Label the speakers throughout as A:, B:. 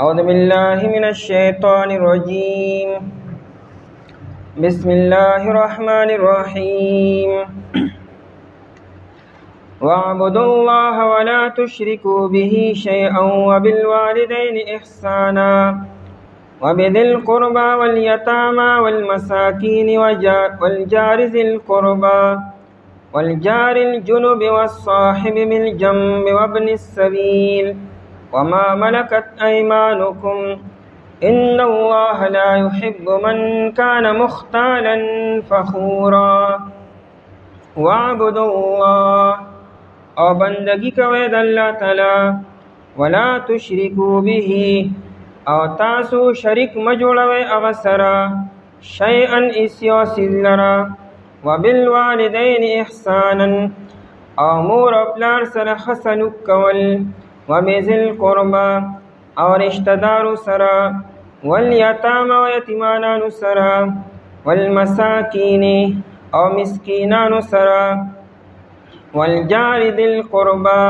A: أعوذ بالله من الشيطان الرجيم. بسم الله الرحمن الرحيم. واعبدوا الله ولا تشركوا به شيئا وبالوالدين إحسانا وبذي القربى واليتامى والمساكين والجار ذي القربى والجار الجنب والصاحب بالجنب وابن السبيل وما ملكت أيمانكم إن الله لا يحب من كان مختالا فخورا. واعبدوا الله او بندگی کوئ د الله تعالی ولا تشرکو به او تاسو شریک مجوړوئ هغه سره شیئا اسیو سلرا وبالوالدین احسانا او مور او پلار سره ښه سلوک کول وبذی القربى او رشتہ دارو سره والیتامى و یتیمانانو سره والمساکین او مسکینانو سره والجار ذی القربى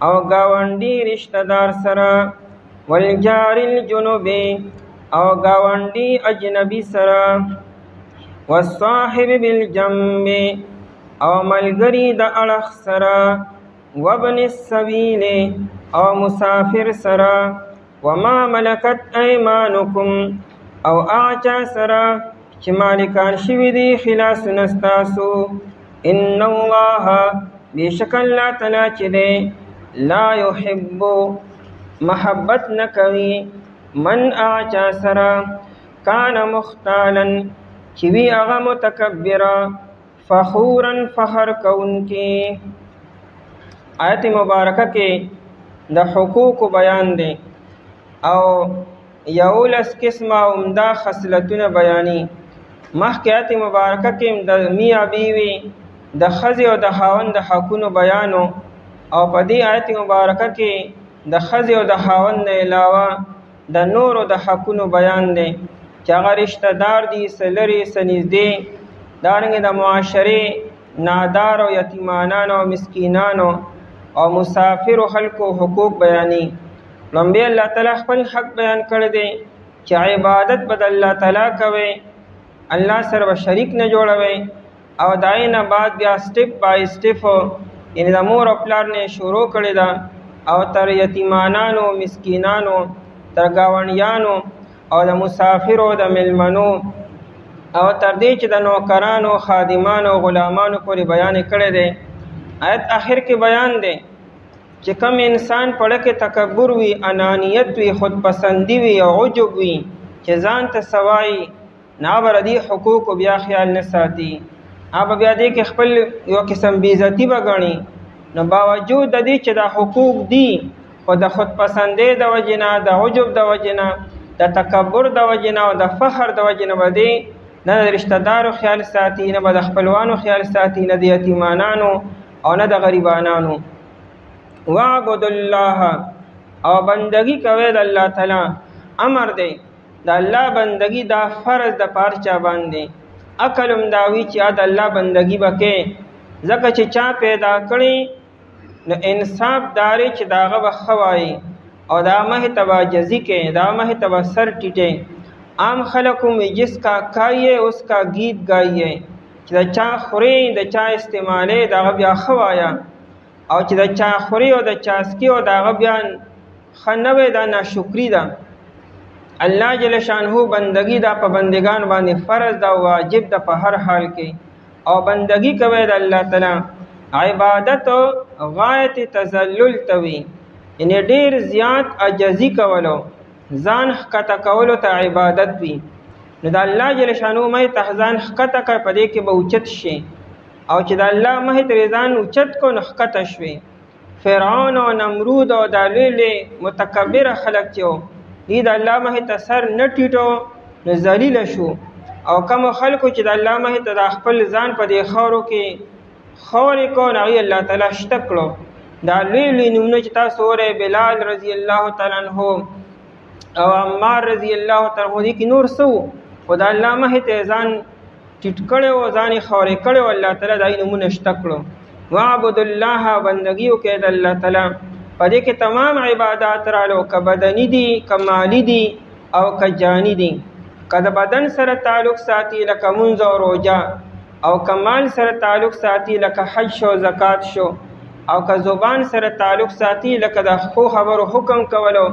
A: او گاونډي رشتہ دار سره والجار الجنوب او گاونډي اجنبي سره والصاحب بالجنب او ملګری د اړخ سره وابن السبیل او مسافر سره وما ملکت ایمانکم او اعچا سره چې مالکان شوي دي خلاصونه ستاسو ان الله بیشک الله تعالی چې دی لا يحب محبت نکوي من اعچا سره کان مختالا چې وی هغه متکبرا فخورا فخر کوونکی. آیت مبارکه کې د حقوق بیان دی او یولس قسمه عمده خصلتونه بیانی. مخکې آیت مبارکه کې د میاں بیوی د ښځې او د خاوند د حقونو بیانو او په دې آیت مبارکه کې د ښځې او د خاوند نه علاوه د نورو د حقونو بیان دی چې هغه رشتہ دار دي، څه لرې څه نږدې، دارنګې د معاشرې نادار او یتیمانانو او مسکینانو او مسافرو خلکو حقوق بیانی. لومبی الله تعالی خپل حق بیان کړی دی چې عبادت به د الله تعالی کوئ، الله سره به شریک نه جوړوئ او دای نه بعد بیا سټپ بای سټپ یعنی د مور او پلار نه شروع کړی ده او تر یتیمانانو، مسکینانو، تر گاونډیانو او د مسافرو د ملمنو او تر دې چې د نوکرانو، خادمانو، غلامانو پورې بیان کړی دی. آیت آخر کې بیان دی چې کم انسان پړه کې تکبر وي، انانیت وي، خودپسندي وي او عجب وي چې ځان ته سوای نه به د دې حقوقو بیا خیال نه ساتي، هغه بیا دې کې خپل یو قسم بېعزتي به ګڼي. نو باوجود د دې چې دا حقوق دي خو د خودپسندۍ د وجې نه، د عجب د وجې نه، د تکبر د وجې نه او د فخر د وجې نه به دې نه د رشتہ دارو خیال ساتي، نه به د خپلوانو خیال ساتي، نه د یتیمانانو او نه د غریبانانو. واعبد الله او بندگی کوئ د الله تعالی. امر دی د الله بندگی دا فرض د پارچا باندې. عقل هم دا وی چې د الله بندگی وکړي ځکه چې چا پیدا کړي نو انصاف داري چې دا هغه به ښه وایي او دا مه ته به جزي کوي، دا مه ته به سر ټیټي. عام خلکو میں جس کا کھائیے اس کا گیت گائیے چې د چا خوري د چا استعمالې د هغه بیا ښه وایه او چې د چا خوري او د چا سکي او د هغه بیا ښه نه وی دا ناشکري ده. الله جل شانه بندگی دا په بندگان باندې فرض دا واجب ده په هر حال کې. او بندگی کوي د الله تعالی. عبادت غایت تذلل توي یعنی ډیر زیات عجزي کولو، ځان ښکته کولو ته عبادت وي. نو د الله جل شانه مې ته ځان ښکته کړ په دې کې به اوچت شي او چې د الله مې ته ځان اوچت کو نو ښکته شوي. فرعون او نمرود او د لوی متکبر خلک چې دې د الله مه ته سر نه ټیټو نو ذلیل شو. او کوم خلکو چې د الله مه ته د خپل ځان په دې خاورو کې خورې کو نو هغوی الله تعالی شته کړو. دا لوی لوی نومونه چې تاسو اورئ، بلال رضی الله تعالی عنه او عمار رضی الله تعالی عنه، دې کې نور څه وو خو د الله مه ته ځان ټیټ کړی و، ځان یې خورې کړی و، الله تعالی دا نومونه شته کړو. واعبد الله بندگی وکړئ د الله تعالی په دې کې تمام عبادات رالو، که بدني دي که مالی دي او که جانی دي. که د بدن سره تعلق ساتي لکه منځ او روژه، او که مال سره تعلق ساتي لکه حج شو زکات شو، او که زبان سره تعلق ساتي لکه د ښو خبرو حکم کولو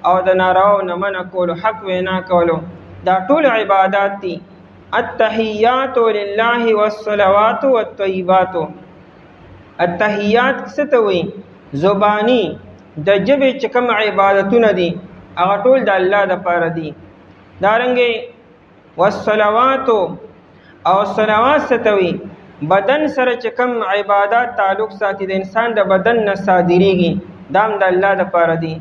A: او د نارواو نه منع کولو، حق وینا کولو. دا ټول عبادات دي. التحیات لله والصلوات والطیبات. التحیات څه ته وایي؟ زبانی د ژبې چې کوم عبادتونه دي هغه ټول د الله دپاره دي. دارنګې والصلوات او صلوات څه ته وایي؟ بدن سره چې کوم عبادات تعلق ساتي د انسان د بدن نه صادریږي، دا هم د الله دپاره دي.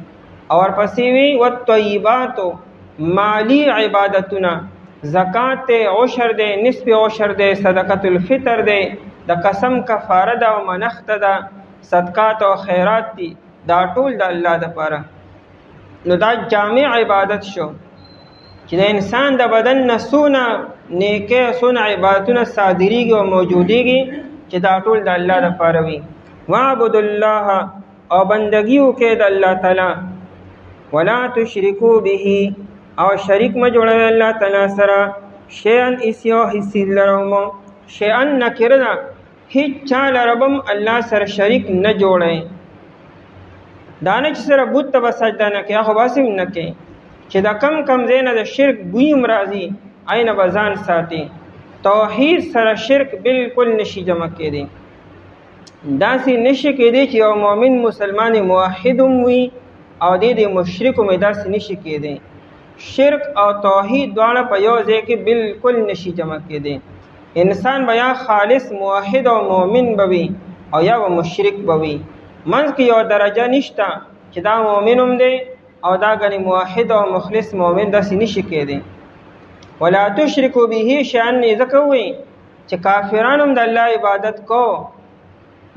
A: او ورپسې وی والطیبات، مالی عبادتونه، زکات دی، عشر دی، نصف عشر دی، صدقۃ الفطر دی، د قسم کفاره ده او منښته ده، صدقات او خیرات دي، دا ټول د الله دپاره. نو دا جامع عبادت شو چې د انسان د بدن نه څونه نیکۍ څونه عبادتونه صادریږي او موجودیږي چې دا ټول د الله دپاره وي. واعبدوا الله، او بندګي وکړئ د الله تعالی. ولا تشرکو به، او شریک مه جوړوئ الله تعالی سره. شیئا هیڅ یو حصې لره مو، شیئا نکره ده، هیڅ چا لره به الله سره شریک نه جوړئ. دا نه چې سره بت ته به سجده نه کوي، خو بس هم نه کوي چې د کم ځای نه د شرک بوی هم راځي، اینه به ځان ساتي. توحید سره شرک بالکل نشي جمع کېدی. داسې نشي کېدی چې یو مؤمن مسلمان موحد هم وي او د مشرک هم داسې نشي کېدی. شرک او توحید دواړه په یو ځای کې بالکل نشي جمع کېدی. انسان به یا خالص موحد او مؤمن به وي او یا به مشرک به وي. منځ کې یو درجه نشته چې دا مؤمن هم دی او دا ګنې موحد او مخلص مؤمن داسې نشي کېدی. ولا تشرکو به شیئا، ځکه وایي چې کافران هم د الله عبادت کو،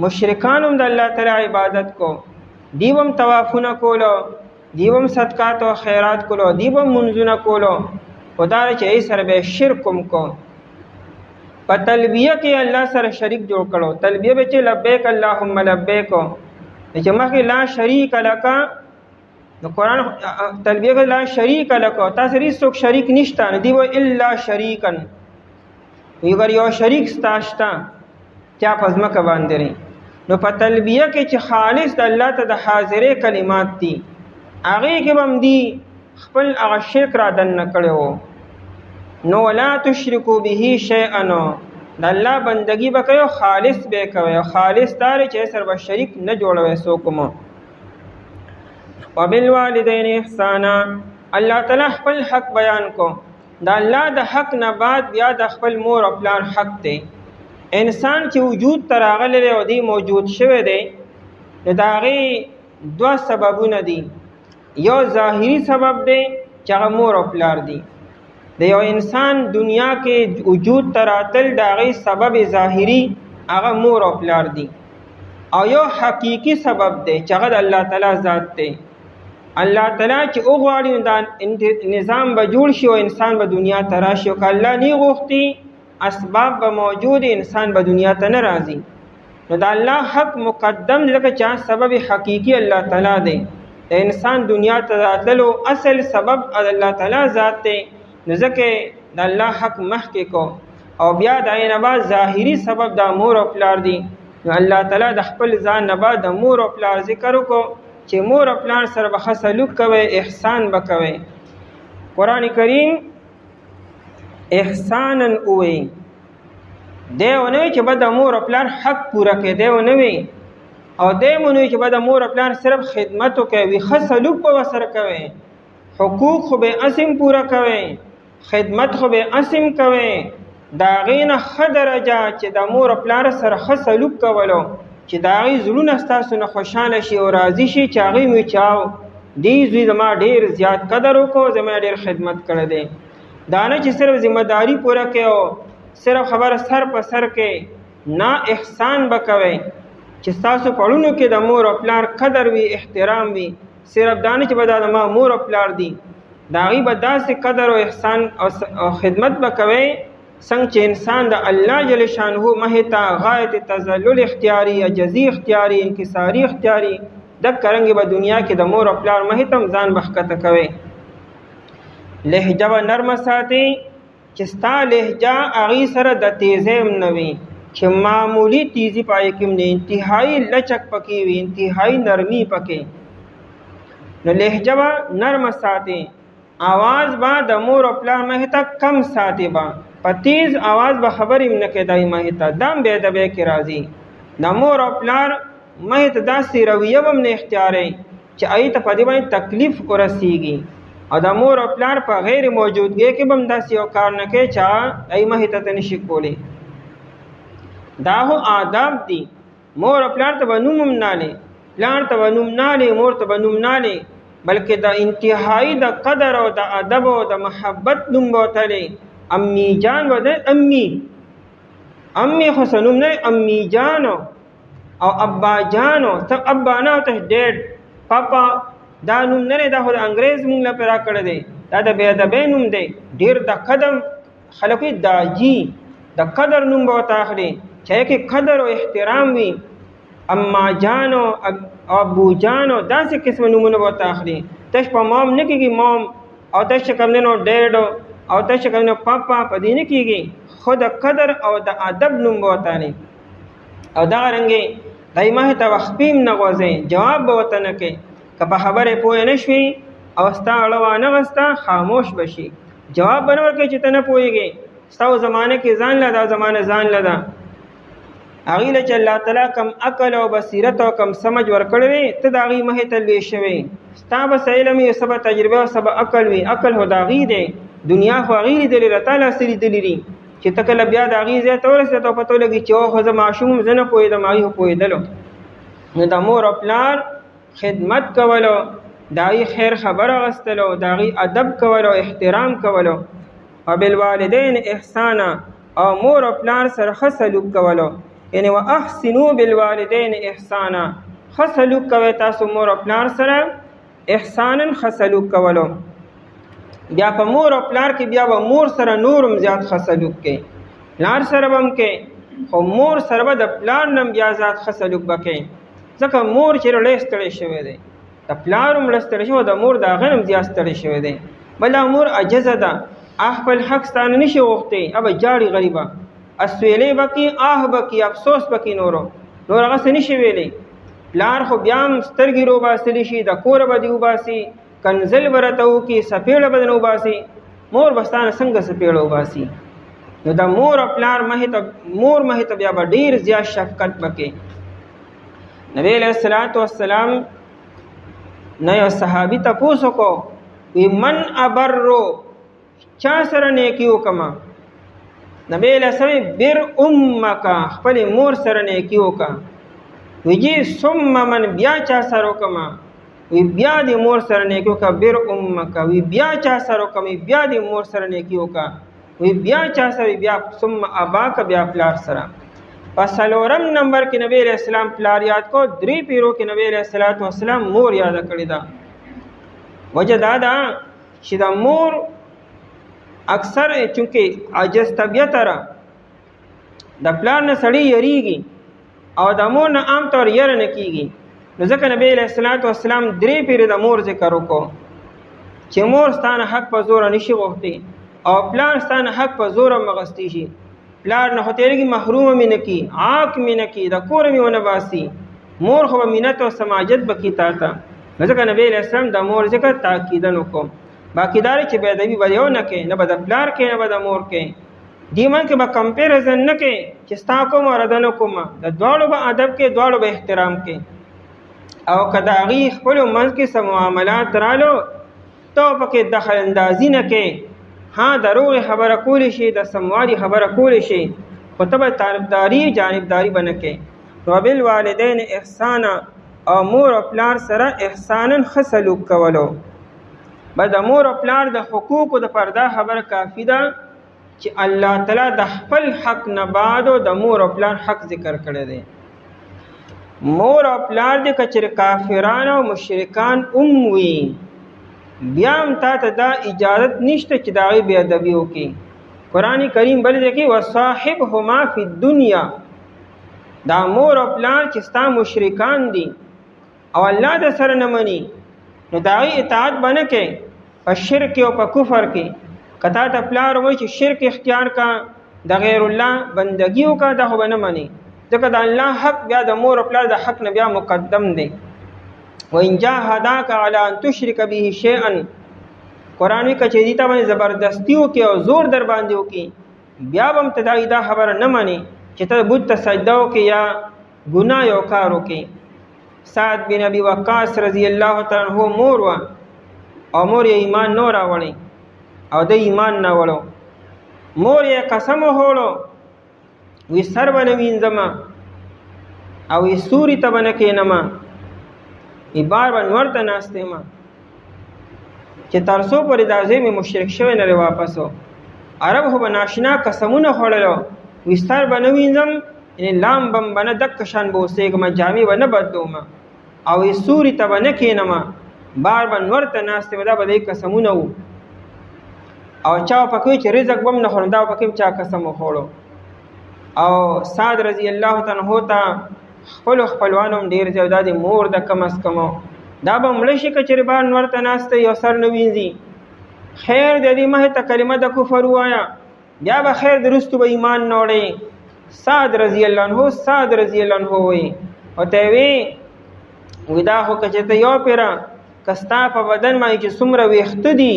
A: مشرکان هم د الله تعالی عبادت کو، دیو هم طوافونه کولو، دیو هم صدقات او خیرات کولو، دیو هم منځونه کولو، خو دا چې ای سره به شرک هم کو. په تلبیه کې الله سره شریک جوړ کړو. تلبیه به چې لبیک اللهم لبیک، چې مخکې لا شریک لک، نو قرآن تلبیه کې لا شریک لک، تاسو هیڅوک شریک نشته، نه دی و الا شریکا، ویګر یو شریک ستاشتا چا په ځمکه باندې. نو په تلبیه کې چې خالص د الله ته د حاضرې کلمات دي، هغې کې به هم دي خپل هغه شرک را دننه کړی و. نو ولا تشرکو به شیئا، د الله بندگی به کوئ، خالص به کوئ، خالص دار چې سره به شریک نه جوړوئ څوک مو. وبالوالدین احسانا، الله تعالی خپل حق بیان کو. د الله د حق نه بعد بیا د خپل مور او پلار حق دی. انسان چې وجود ته راغلی دی او دی موجود شوی دی، نو د هغې دوه سببونه دي. یو ظاهري سبب دی چې هغه مور او پلار دي. د یو انسان دنیا کې وجود ته راتل د هغې سبب ظاهري هغه مور او پلار دي. او یو حقیقي سبب دی چې هغه د الله تعالی ذات دی. الله تعالی چې وغواړي دا نظام به جوړ شي او انسان به دنیا ته راشي، او که الله نه غوښتي اسباب به موجود، انسان به دنیا ته نه راځي. نو د الله حق مقدم دی، ځکه چې سبب حقیقي الله تعالی دی. د انسان دنیا ته راتلو اصل سبب الله تعالی ذات دی، نو ځکه د الله حق مخکې کو. او بیا د عین بعد ظاهري سبب د مور او پلار دی. نو الله تعالی د خپل ځان نه بعد د مور او پلار ذکر وکړو چې مور او پلار سره به ښه سلوک کوئ، احسان به کوئ. قرآن کریم احسانا ووایي، دی ونه وایي چې به د مور او پلار حق پوره کوي، دی ونه وایي. او دی ونه وایي چې به د مور او پلار صرف خدمت وکوي، ښه سلوک به ورسره کوئ، حقوق خو به اسم پوره کوئ، خدمت خو به اسم کوئ. د هغې نه ښه درجه چې د مور او پلار سره ښه سلوک کولو، چې د هغې زړونه ستاسو نه خوشحاله شي او راضي شي چې هغې مې چاو دې زوی زما ډېر زیات قدر وکړو، زما ډېر خدمت کړی دی. دا نه چې صرف ذمہداري پوره کوي او صرف خبره سر په سر کې نه، احسان به کوئ چې ستاسو په اړونو کې د مور او پلار قدر وي، احترام وي. صرف دا نه چې به دا زما مور او پلار دي، د هغې به داسې قدر او احسان او خدمت به کوئ څنګه چې انسان د الله جل شانه مخې ته غایت تذلل اختیاري، عجزي اختیاري، انکساري اختیاري دک کرنګي به دنیا کې د مور او پلار مهیت هم ځان بخکته کوي. لهجه به نرمه ساتي چې ستا لهجه هغې سره د تیزۍ هم نه وي، چې معمولی تیزی پای کې نه، انتهایی لچک پکې وي، انتهایی نرمی پکې. نو لهجه به نرمه ساتي، آواز به د مور او پلار مهیت کم ساتي، به په تیز آواز به خبرې هم نه کوي دای مهیت دام بې ادبۍ کې راځي. د مور او پلار مهیت داسې رویه به هم نه اختیاروي چې هغې ته په دې باندې تکلیف ورسیږي، او د مور او پلار په غیر موجودګۍ کې به هم داسې یو کار نه کوي چې هغې مهیت ته نشي کولی. دا هو آداب دي. مور او پلار ته به نوم هم نالې، پلار ته به نوم نالې، مور ته به نوم نالې، بلکې د انتهایی د قدر او د ادب او د محبت نوم به ورته امی جان به دی. امی خو څه نوم نه، امی جانو او ابا جانو. ته ابا نه او ته ډیډ پاپا، دا نوم نه دی، دا خو د انګریز مونږ له پیدا کړی دی، دا د بې ادبۍ نوم دی. ډېر د قدم خلک وي داجي، د قدر نوم به ورته اخلي چې هغې کې قدر او احترام وي. اما جانو ابو جانو داسې قسمه نومونه به ورته اخلي. تش په مام نه کېږي مام، او تش چې کوم دی نو ډیډ، او تش چې کوم دی نو پاپا، په دې نه کېږي. خو د قدر او د ادب نوم به ورته اخلي. او دغه رنګې دی مهې ته وخپیم نه غورځئ، جواب به ورته نه کوي. که په خبرې پوه نه شوي او ستا اړه وانه غسته، خاموش به شي، جواب به نه ورکوي چې ته نه پوهېږې. ستا زمانه کې ځان له دا زمانه ځان له ده. هغې له چې الله تعالی کم عقل او بصیرت او کم سمج ورکړی وي، ته د هغې مهې ته لوی شوی. ستا به څه علم وي، څه به تجربه او څه به عقل وي. عقل خو د هغې دی، دنیا خو هغې لیدلې ده، تا لا څه لیدلي دي چې ته کله بیا د هغې ځای ته ورسېده ته پته ولګي چې خو زه ماشوم زه نه پوهېدم، هغې خو پوهېدلو. نو د مور او پلار خدمت کولو، د هغې خیر خبر اخیستلو، د هغې ادب کولو، احترام کولو. او بالوالدین احسانا، او مور او پلار سره ښه سلوک کولو. یعنی واحسنوا بالوالدین احسانا، ښه سلوک کوئ تاسو مور او پلار سره، احسانا ښه سلوک کولو. بیا په مور او پلار کې بیا به مور سره نورم زیات ښه سلوک کوي، پلار سره به هم کوي، خو مور سره به د پلار نه بیا زیات ښه سلوک به کوي. ځکه مور چې ډېر ستړی شوی دی، د پلار هم ډېر ستړی شوی، د مور د هغه هم زیات ستړی شوی دی. بله مور عجزه ده، خپل حق ستانه نشي غوښتی، به جاړي غریبه، اسویلې به کي، به کي، افسوس به کي، نور هغه څه نشي ویلی. پلار خو بیا هم سترګې روباسلی شي، د کوره به دې وباسي، کنزل به راته وکړي، سپېړه به دې نه وباسي. مور به ستانه څنګه سپېړه وباسي؟ نو د مور او پلار مور مهې ته بیا به ډېر زیات شفقت به کوي. نبی علیه الصلاة والسلام نه یو صحابي تپوس وکړو، وی من ابرو، چا سره نیکي وکړمه؟ نبی علیه السلام بر امکا، خپلې مور سره نیکي وکړه. وی جی ثم من، بیا چا سره وکړمه؟ وی بیا دې مور سره نیکي وکړه. بر امکا، وی بیا چا سره وکړم؟ بیا دې مور سره نیکي وکړه. وی بیا چا سره؟ بیا ثم اباکا، بیا پلار سره. په څلورم نمبر کې نبی علیہ السلام پلار یاد کو، درې پیرو کې نبی علیہ الصلوۃ والسلام مور یاد کړی دا. وجه دا ده چې د مور اکثر چونکه عاجز طبیعت را د پلار نه سړی یریږي او د مور نه عام طور یره نه کیږي. نو ځکه نبی علیہ الصلوۃ والسلام درې پیرې د مور ذکر وکړو چې مور ستانه حق په زور نشي غوښتي او پلار ستانه حق په زور مغستی شي. پلار نه هتیږي محروم مې نه کی، عاق مې نه کی، د کور مې ونه باسي. مور خو مینت او سماجت بکی تا ته. ځکه نبی علیہ السلام د مور ذکر تاکیدن وکړو. باقی دار چې بے ادبي به یو نه کوي، نه به د پلار کوي، نه به د مور کوي. دې من کې به کمپیریزن نه کوي چې ستا کوم او د نه کوم، د دواړو به ادب کوي، دواړو به احترام کوي. او که د هغې خپلو منځ کې څه معاملات رالو ته پکې دخل اندازي نه کوي. ها دروغ خبره کولی شي، د سمواري خبره کولی شي، خو ته به طرفداري جانبداري به نه کوي. وبالوالدین احسانا، او مور او پلار سره احسانا ښه سلوک کولو. بس د مور او پلار د حقوقو د پرده خبره کافي ده چې الله تعالی د خپل حق نه بعد د مور او پلار حق ذکر کړی دی. مور او پلار د کچر کافران او مشرکان وي، بیا هم تا ته دا اجازت نشته چې د هغې بې ادبي وکړي. قرآن کریم بل ځای کې وصاحبهما فی الدنیا، دا مور او پلار چې ستا مشرکان دي او الله د سره نه مني نو د هغې اطاعت به نه کوي په شرک او په کفر کې. که تا ته پلار وایي چې شرک اختیار کا، د غیر الله بندګي وکړه، دا خو به نه مني، ځکه د الله حق بیا د مور او پلار د حق نه بیا مقدم دی. وإن جاهداك على أن تشرك به شيئا، قرآن وی که چې دې ته باندې زبردستي وکړي او زور در باندې وکړي، بیا به هم ته دا خبره نه منې چې ته بت ته سجده وکړې یا ګناه یو کار وکړې. سعد بن ابي وقاص رضی الله تعالی عنہ مور وه او مور یې ایمان نه راوړی او د ایمان نه وړو. مور یې قسم وخوړو وی سر به نه وینځم او وی سوري ته به نه کښېنم، ای بار به نور ته ناست یم چې تر څو پورې دا ځای مې مشرک شوی نه دی واپس و. عرب خو به ناشنا قسمونه خوړلو، وی سر به نه وینځم، یعنې لام بم به نه دک شان به اوسېږم، جامې به نه بدلوم او وی سوري ته به نه کښېنم، بار به نور ته ناست یم. دا به د قسمونه وو. او چا پکې وي چې رزق به هم نه خورم، دا پکې هم چا قسم وخوړو. او سعد رضی الله تعالی عنہ ته خپلو خپلوانو هم ډېر ځای دا د مور د کم از کمو دا به مړه شي که چېرې بار نور ته ناست یو سر نه وینځي. خیر د دې مخې ته کلمه د کفر ووایه، بیا به خیر د رستو به ایمان نه وړی. سعد رضی الله عنه وایي ورته یې وی دا خو که چېرته یو پیره که ستا په بدن باندې چې څومره ویښته دي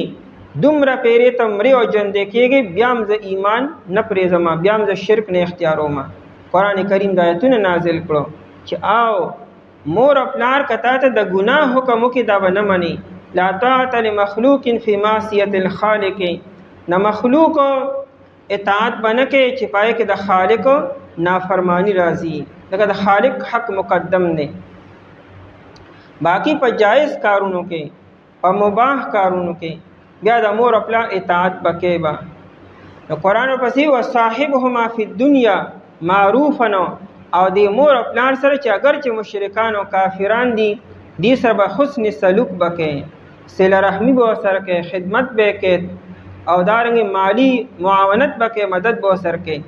A: دومره پیرې ته مرې او ژوندی کېږي، بیا هم زه ایمان نه پرېږدم، بیا هم زه شرک نه اختیاروم. قرآن کریم د آیتونه نازل کړو چې او مور او پلار که تا ته د ګناه حکم وکړي دا به نه مني. لا طاعة لمخلوق فی معصیة الخالق، نه مخلوق اطاعت به نه کوي چې پای کې د خالق نافرمانی راځي، لکه د خالق حق مقدم دی. باقی په جائز کارونو کې په مباح کارونو کې بیا د مور او پلار اطاعت به کوي. نو قرآن ورپسې وصاحبهما فی الدنیا معروفا، او د مور او پلار سره چې اگر چې مشرکان او کافران دي دې سره به حسن سلوک به کوي، صله رحمي به ورسره کوي، خدمت به کوي او دارنګې مالی معاونت به کوي، مدد به ورسره کوي.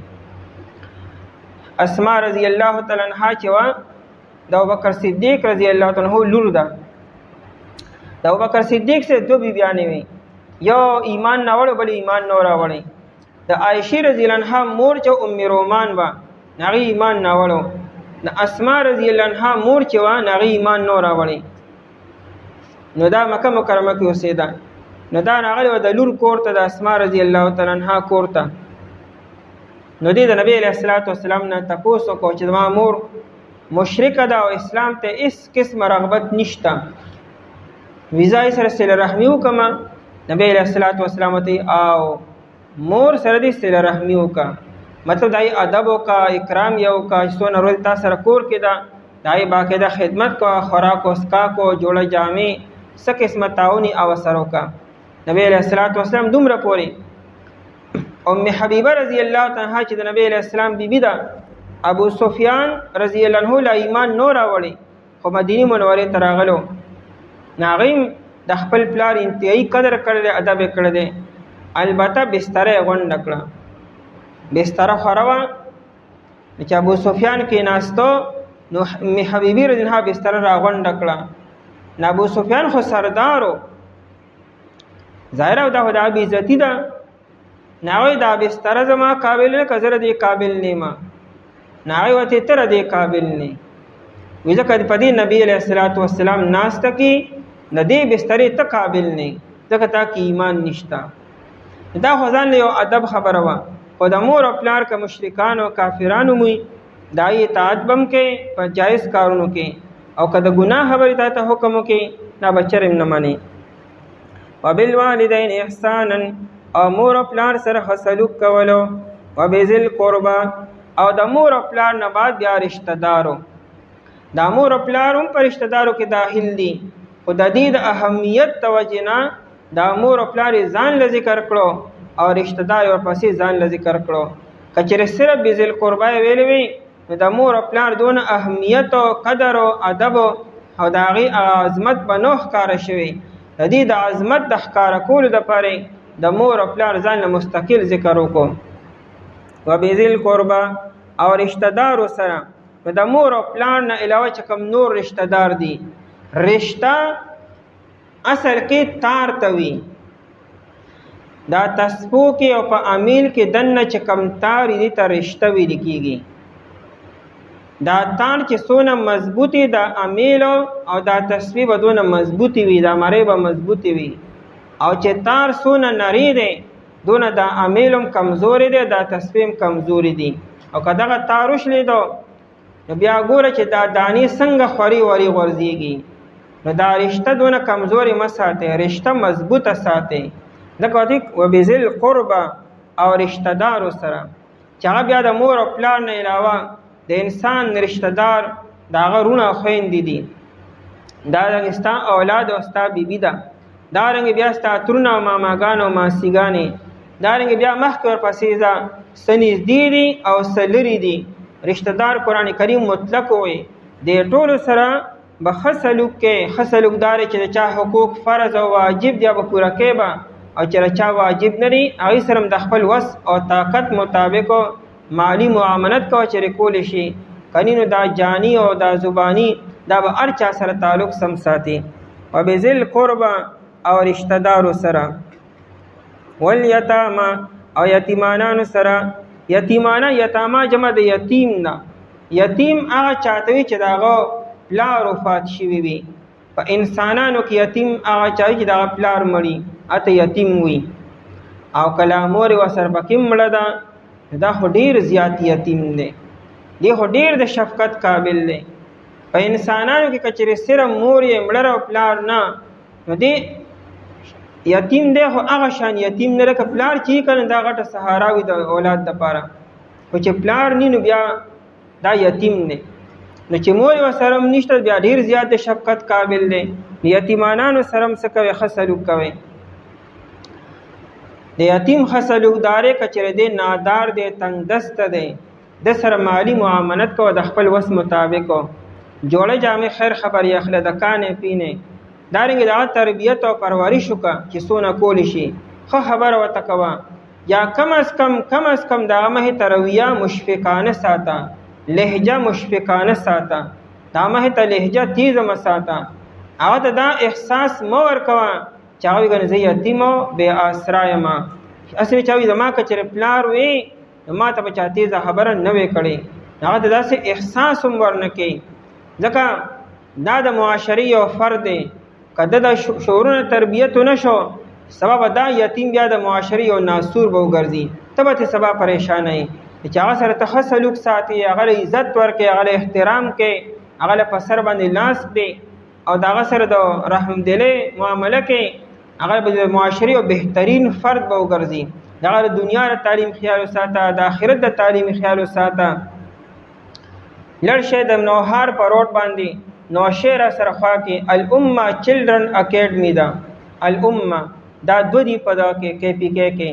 A: اسماء رضی الله تعالی عنها چې وه د ابوبکر صدیق رضی الله تعالی عنہ لور ده. د ابوبکر صدیق سره دو بیبیانې وي، یو ایمان نه وړو بل ایمان نه راوړی. د عایشې رضی الله عنها مور چې ام رومان وه هغې ایمان نه وړو. د اسماء رضی الله عنها مور چې وه هغې ایمان نه راوړی. نو دا مکه مکرمه کې اوسېده. نو دا راغلی وه د لور کور ته، د اسماء رضی الله تعالی عنها کور ته. نو دې د نبی علیه الصلاة والسلام نه تپوس وکړو چې زما مور مشرکه ده او اسلام ته هېڅ قسمه رغبت نشته، ویزا یې سره صله رحمي وکړمه. نبی علیه الصلاة والسلام ته او مور سره دې صله رحمي وکړه، مطلب د هغې ادب وکړه، اکرام یې وکړه چې څونه ورځې تا سره کور کې ده د هغې باقاعده خدمت کوه، خوراک و څښاک و جوړه جامې څه قسمه تعاون یې هغه سره وکړه. نبی علیه الصلاة والسلام دومره پورې ام حبیبه رضی الله تعالی عنها چې د نبی علیه السلام بیبي ده، ابو سفیان رضی الله عنه لا ایمان نو راوړی خو مدینې منورې ته راغلو. نو هغې د خپل پلار انتهایي قدر کړی دی، ادب یې کړی دی. البته بستره یې غونډه کړه، بستره خوره وه چې ابو سفیان کېناستو نو ام حبیبي رضی الله بستره راغونډه کړه. نو ابو سفیان خو سردار و، ظاهره دا خو د هغه بېعزتي ده. نو هغوی دا بستره زما قابل نه که زه د دې قابل نه یم. نو هغې ورته ته د دې قابل نه وي، ځکه په دې نبي علیه الصلاة والسلام ناسته کې د دې بسترې ته قابل نه، ځکه تا کې ایمان نشته. دا خو ځان له یو ادب خبره وه. خو د مور او پلار که مشرکانو کافرانو موي د هغې اطاعت به هم کوي په جایز کارونو کې، او که د ګناه خبرې تا ته حکم وکړي دا به چرې نه منې. وبالوالدین احسانا، او مور او پلار سره ښه سلوک کولو. وبذی القربا، او د مور او پلار نه بعد بیا رشته دارو. دا مور او پلار هم په رشته دارو کې داخل دي، خو د دې د اهمیت د وجې نه دا مور او پلار یې ځان له ذکر کړو او رشته دار ورپسې ځان له ذکر کړو. که چېرې صرف بذی القربا یې ویلې وي نو د مور او پلار دونه اهمیت او قدر او ادب او د هغې عظمت به نو ښکاره شوي. د دې د عظمت د ښکاره کولو دپاره د مور او پلار ځان له مستقل ذکر وکړو. وبذی القربا، او رشته دارو سره، نو د مور او پلار نه علاوه چې کوم نور رشته دار دي رشتہ اصل کې تار توي، دا تسپو کې او په امیل کې دنه چې کم تار دي ته رشتہ ویل کېږي. دا تار چې څونه مضبوطي دا امیل او دا تسبیح به دونه مضبوطي وي، دا مری به مضبوطي وي، او چې تار څونه نری دی دونه دا امیلم کمزوري دی، دا تسبیح کمزوري دي. او که دغه تاروش لیدو نو بیا ګوره چې دا دانی څنګه خوري وری غورځېږي. نو دا رشتہ دونه کمزوري مه ساتئ، رشتہ مضبوطه ساتئ. ځکه وبذل قربه او رشتہ دارو سره چې هغه بیا د مور او پلار نه علاوه د انسان رشتہ دار د هغه رونه او خویندې دي. دارنګې ستا اولاد او ستا بیبي ده، دارنګې بیا ستا ترونه او ماماګان او ماسیګانې، دارنګې بیا مخکې ورپسې ځه څه نږدې دي او څه لرې دي. رشتہ دار قرآن کریم مطلق وایي دې ټولو سره به ښه سلوک کې، ښه سلوک دار چې د چا حقوق فرض او واجب دی به پوره کوې به، او چې چا واجب نه دي هغې سره د خپل وس او طاقت مطابق مالی معاملت کوه چې کولی شي. کنی نو دا جانی او دا زبانی دا به هر چا سره تعلق سم ساتي. وبذل قربه او رشتہ دارو سره، والیتاما او یتیمانانو سره. یتیمانه یتاما جمع د یتیم نه. یتیم هغه چاته وي چې د هغه پلار وفات شوي وي. په انسانانو کې یتیم هغه چا وي چې د هغه پلار مړي، اته یتیم وي. او کله مور یې ورسره پکې مړه ده دا خو ډېر زیات یتیم دی، دی خو ډېر د شفقت قابل دی. په انسانانو کې که چېرې صرف مور یې مړه او پلار نه، نو دی یتیم دی، خو هغه شان یتیم نه لکه پلار چې که نه دا غټه سهارا وي د اولاد دپاره، خو چې پلار نی نو بیا دا یتیم دی. نو چې مور یې ورسره هم نشته بیا ډېر زیات د شفقت قابل دی. یتیمانانو سره هم څه کوئ؟ ښه سلوک کوئ. د یتیم ښه سلوکدارۍ که چېرې دی نادار دی، تنګ دسته دی، د سره مالی معاملت کوه د خپل وس مطابق. جوړه جامې خیر خبر یخله د کانې پینې، دارنګې د هغه تربیت او پرورش وکړه چې څونه کولی شي. ښه خبره ورته کوه، یا کم از کم د هغه مخې ته رویه مشفقانه ساته، لهجه مشفقانه ساته، د هغه مخې ته لهجه تیزه مه ساته. هغه ته دا احساس مه ورکوه چې هغه وي که نه زه یتیم او بې آسرا یم. اصلي چا وي زما که چېرې پلار وي نو ما ته به چا تیزه خبره نه وی کړې، هغه ته داسې احساس هم ورنه کوي. ځکه دا د معاشرې یو فرد دی، که د شعورونه تربیت ونه شو سبا به دا یتیم بیا د معاشرې یو ناسور به وګرځي، ته به ترې سبا پریشانه یې. چې هغه سره ته ښه سلوک ساتي، هغه له عزت ورکړې، هغه له احترام کې، هغه له په سر باندې لاس کړې او د هغه سره د رحمدلۍ معامله کې، هغه به د معاشرې یو بهترین فرد به وګرځي. د هغه د دنیا د تعلیم خیال وساته، د آخرت د تعلیم خیال وساته. لړ شی د نوهار په روډ باندې نوشهر سره خوا کې الامه چلډرن اکیډمي ده. الامه دا دو دی په دا کې KPK کې،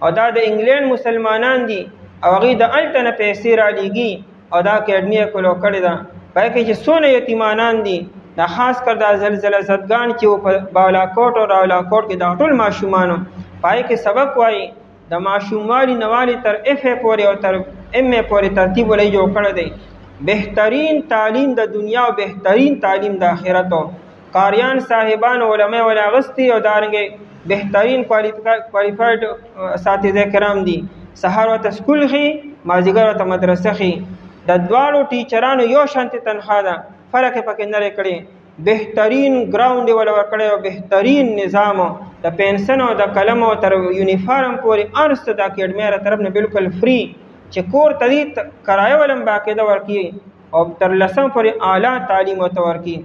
A: او دا د انګلینډ مسلمانان دي او هغې د هلته نه پیسې رالیږي او دا اکیډمي یې کلو کړې ده. په هغې کې چې څونه یتیمانان دي، دا خاص کر دا زلزله زدګان چې په بالاکوټ او راولاکوټ کې دا ټول ماشومانو په هغې کې سبق وایي. د ماشوموالي نوالي تر FA پورې او تر MA پورې ترتیب ولې جوړ کړی دی. بهترین تعلیم د دنیا او بهترین تعلیم د آخرتو. قاریان صاحبان علماء ولا غستی او دارنګې بهترین کوالیفایډ اساتذه کرام دي. سهار ورته سکول خي، مازدیګر ورته مدرسه خي. د دواړو ټیچرانو یو شانتي تنخوا ده، فرق پکې نه کړي. بهترین ګراوند ولا ورکړی او بهترین نظام د پنسن او د قلم او تر یونیفارم پورې ارست د اکیډمي را طرف نه بالکل فری، چې کور تدې کرایه ولم باقاعده ورکړي او تر لسم پورې اعلی تعلیم ورته ورکړي.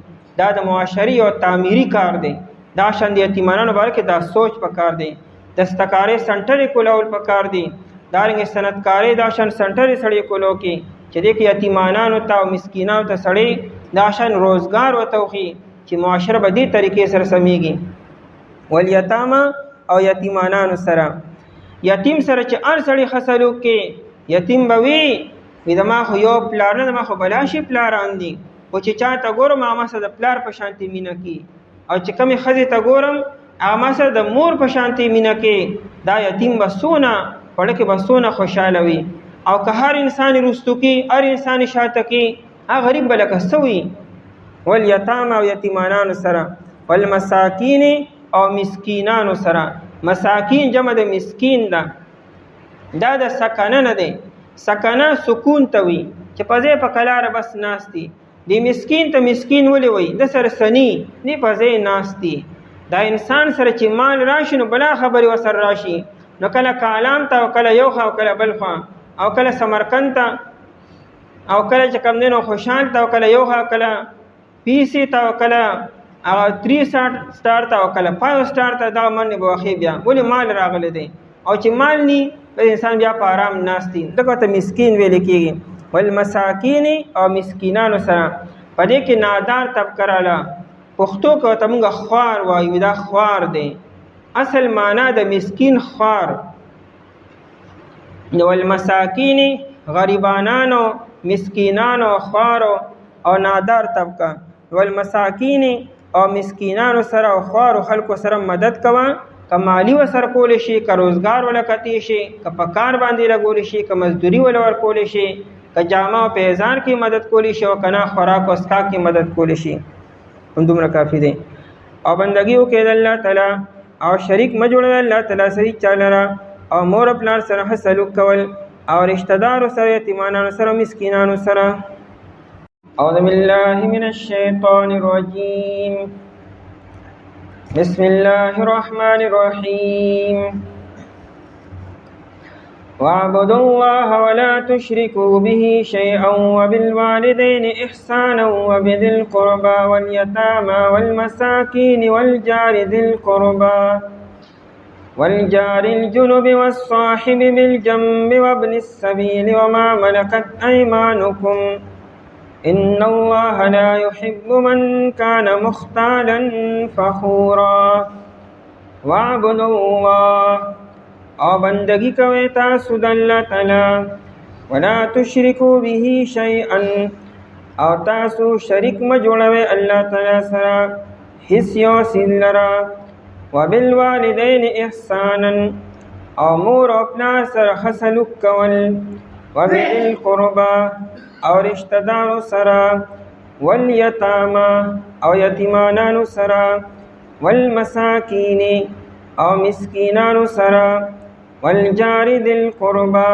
A: دا د معاشري او تعمیري کار دی. دا شان د یتیمانانو باره کې دا سوچ پکار دی. دستکارۍ سنټرې کولول پکار دي، دارنګې صنعتکارۍ دا شان سنټرې سړی کولو کې چې دې کې یتیمانانو ته او مسکینانو ته سړی دا شان روزګار ورته وښي چې معاشره به دې طریقې سره سمیږي. والیتاما او یتیمانانو سره. یتیم سره چې هر سړی ښه سلوک کې، یتیم به وي زما خو یو پلار نه، زما خو بلا شي پلاران دي، خو چې چا ته ګورم هغه ما سره د پلار په شانتې مینه کوي، او چې کومې ښځې ته ګورم هغه ما سره د مور په شانتې مینه کوي. دا یتیم به څونه پړه کې به څونه خوشحاله وي. او که هر انسان رستو کې، هر انسان شاته کې، هغه غریب به لکه څه وي. والیتام او یتیمانانو سره، والمساکین او مسکینانو سره. مساکین جمع د مسکین ده. دا د سکنه نه دی. سکنه سکون ته وي چې په ځای په کلاره بس ناستي. دی مسکین ته مسکین ولې وي؟ د سره سني دی په ځای ناستي. دا انسان سره چې مال راشي نو بلا خبرې ورسره راشي، نو کله کالام ته او کله یو خوا او کله بل خوا، او کله سمرقند ته او کله چې کوم دی نو خوشحال ته، او کله یو خوا، کله پیسي ته، او کله 3 سټار ته، او کله 5 سټار ته. دا منډې به وخې بیا ولې مال راغلی دی. او چې مال نی انسان بیا په آرام ناستی، دغه ته مسکین ویل کېږي. والمساکین او مسکینانو سره. په دې کې نادار طبقه راله. پښتو کې ورته موږ خوار وایو، دا خوار دی. اصل معنا د مسکین خوار. والمساکین غریبانانو، مسکینانو، خوارو او نادار طبقه. والمساکین او مسکینانو سره او خوارو خلکو سره مدد کوه، که مالی وسر کولی شي، که روزګار ولکتی شي، که په کار باندې لګولی شي، که مزدوري ول ورکولی شي، که جامه او پیزار کې مدد کولی شي، او که نه خوراک او څښاک کې مدد کولی شي. همدومره کافي دی. او بندګي وکړئ د الله تعالی، او شریک مه جوړوئ الله تعالی سره چا لره. او مور پلار سره ښه سلوک کول، او رشتہ دارو سره، یتیمانانو سره، مسکینانو سره. اعوذ بالله من الشیطان الرجیم. بسم الله الرحمن الرحيم. واعبدوا الله ولا تشركوا به شيئا وبالوالدين إحسانا وبذي القربى واليتامى والمساكين والجار ذي القربى والجار الجنب والصاحب بالجنب وابن السبيل وما ملكت أيمانكم إن الله لا يحب من كان مختالا فخورا. واعبدوا الله او بندگی کوئ تاسو د الله تعالی، ولا تشرکو به شیئا او تاسو شریک مه جوړوئ الله تعالی سره هیڅ یو څیز لره. وبالوالدین احسانا او مور او پلار سره ښه سلوک کول. وبذی القربى او رشتہ دارو سره. والیتاما او یتیمانانو سره. والمساکین او مسکینانو سره. والجار ذی القربى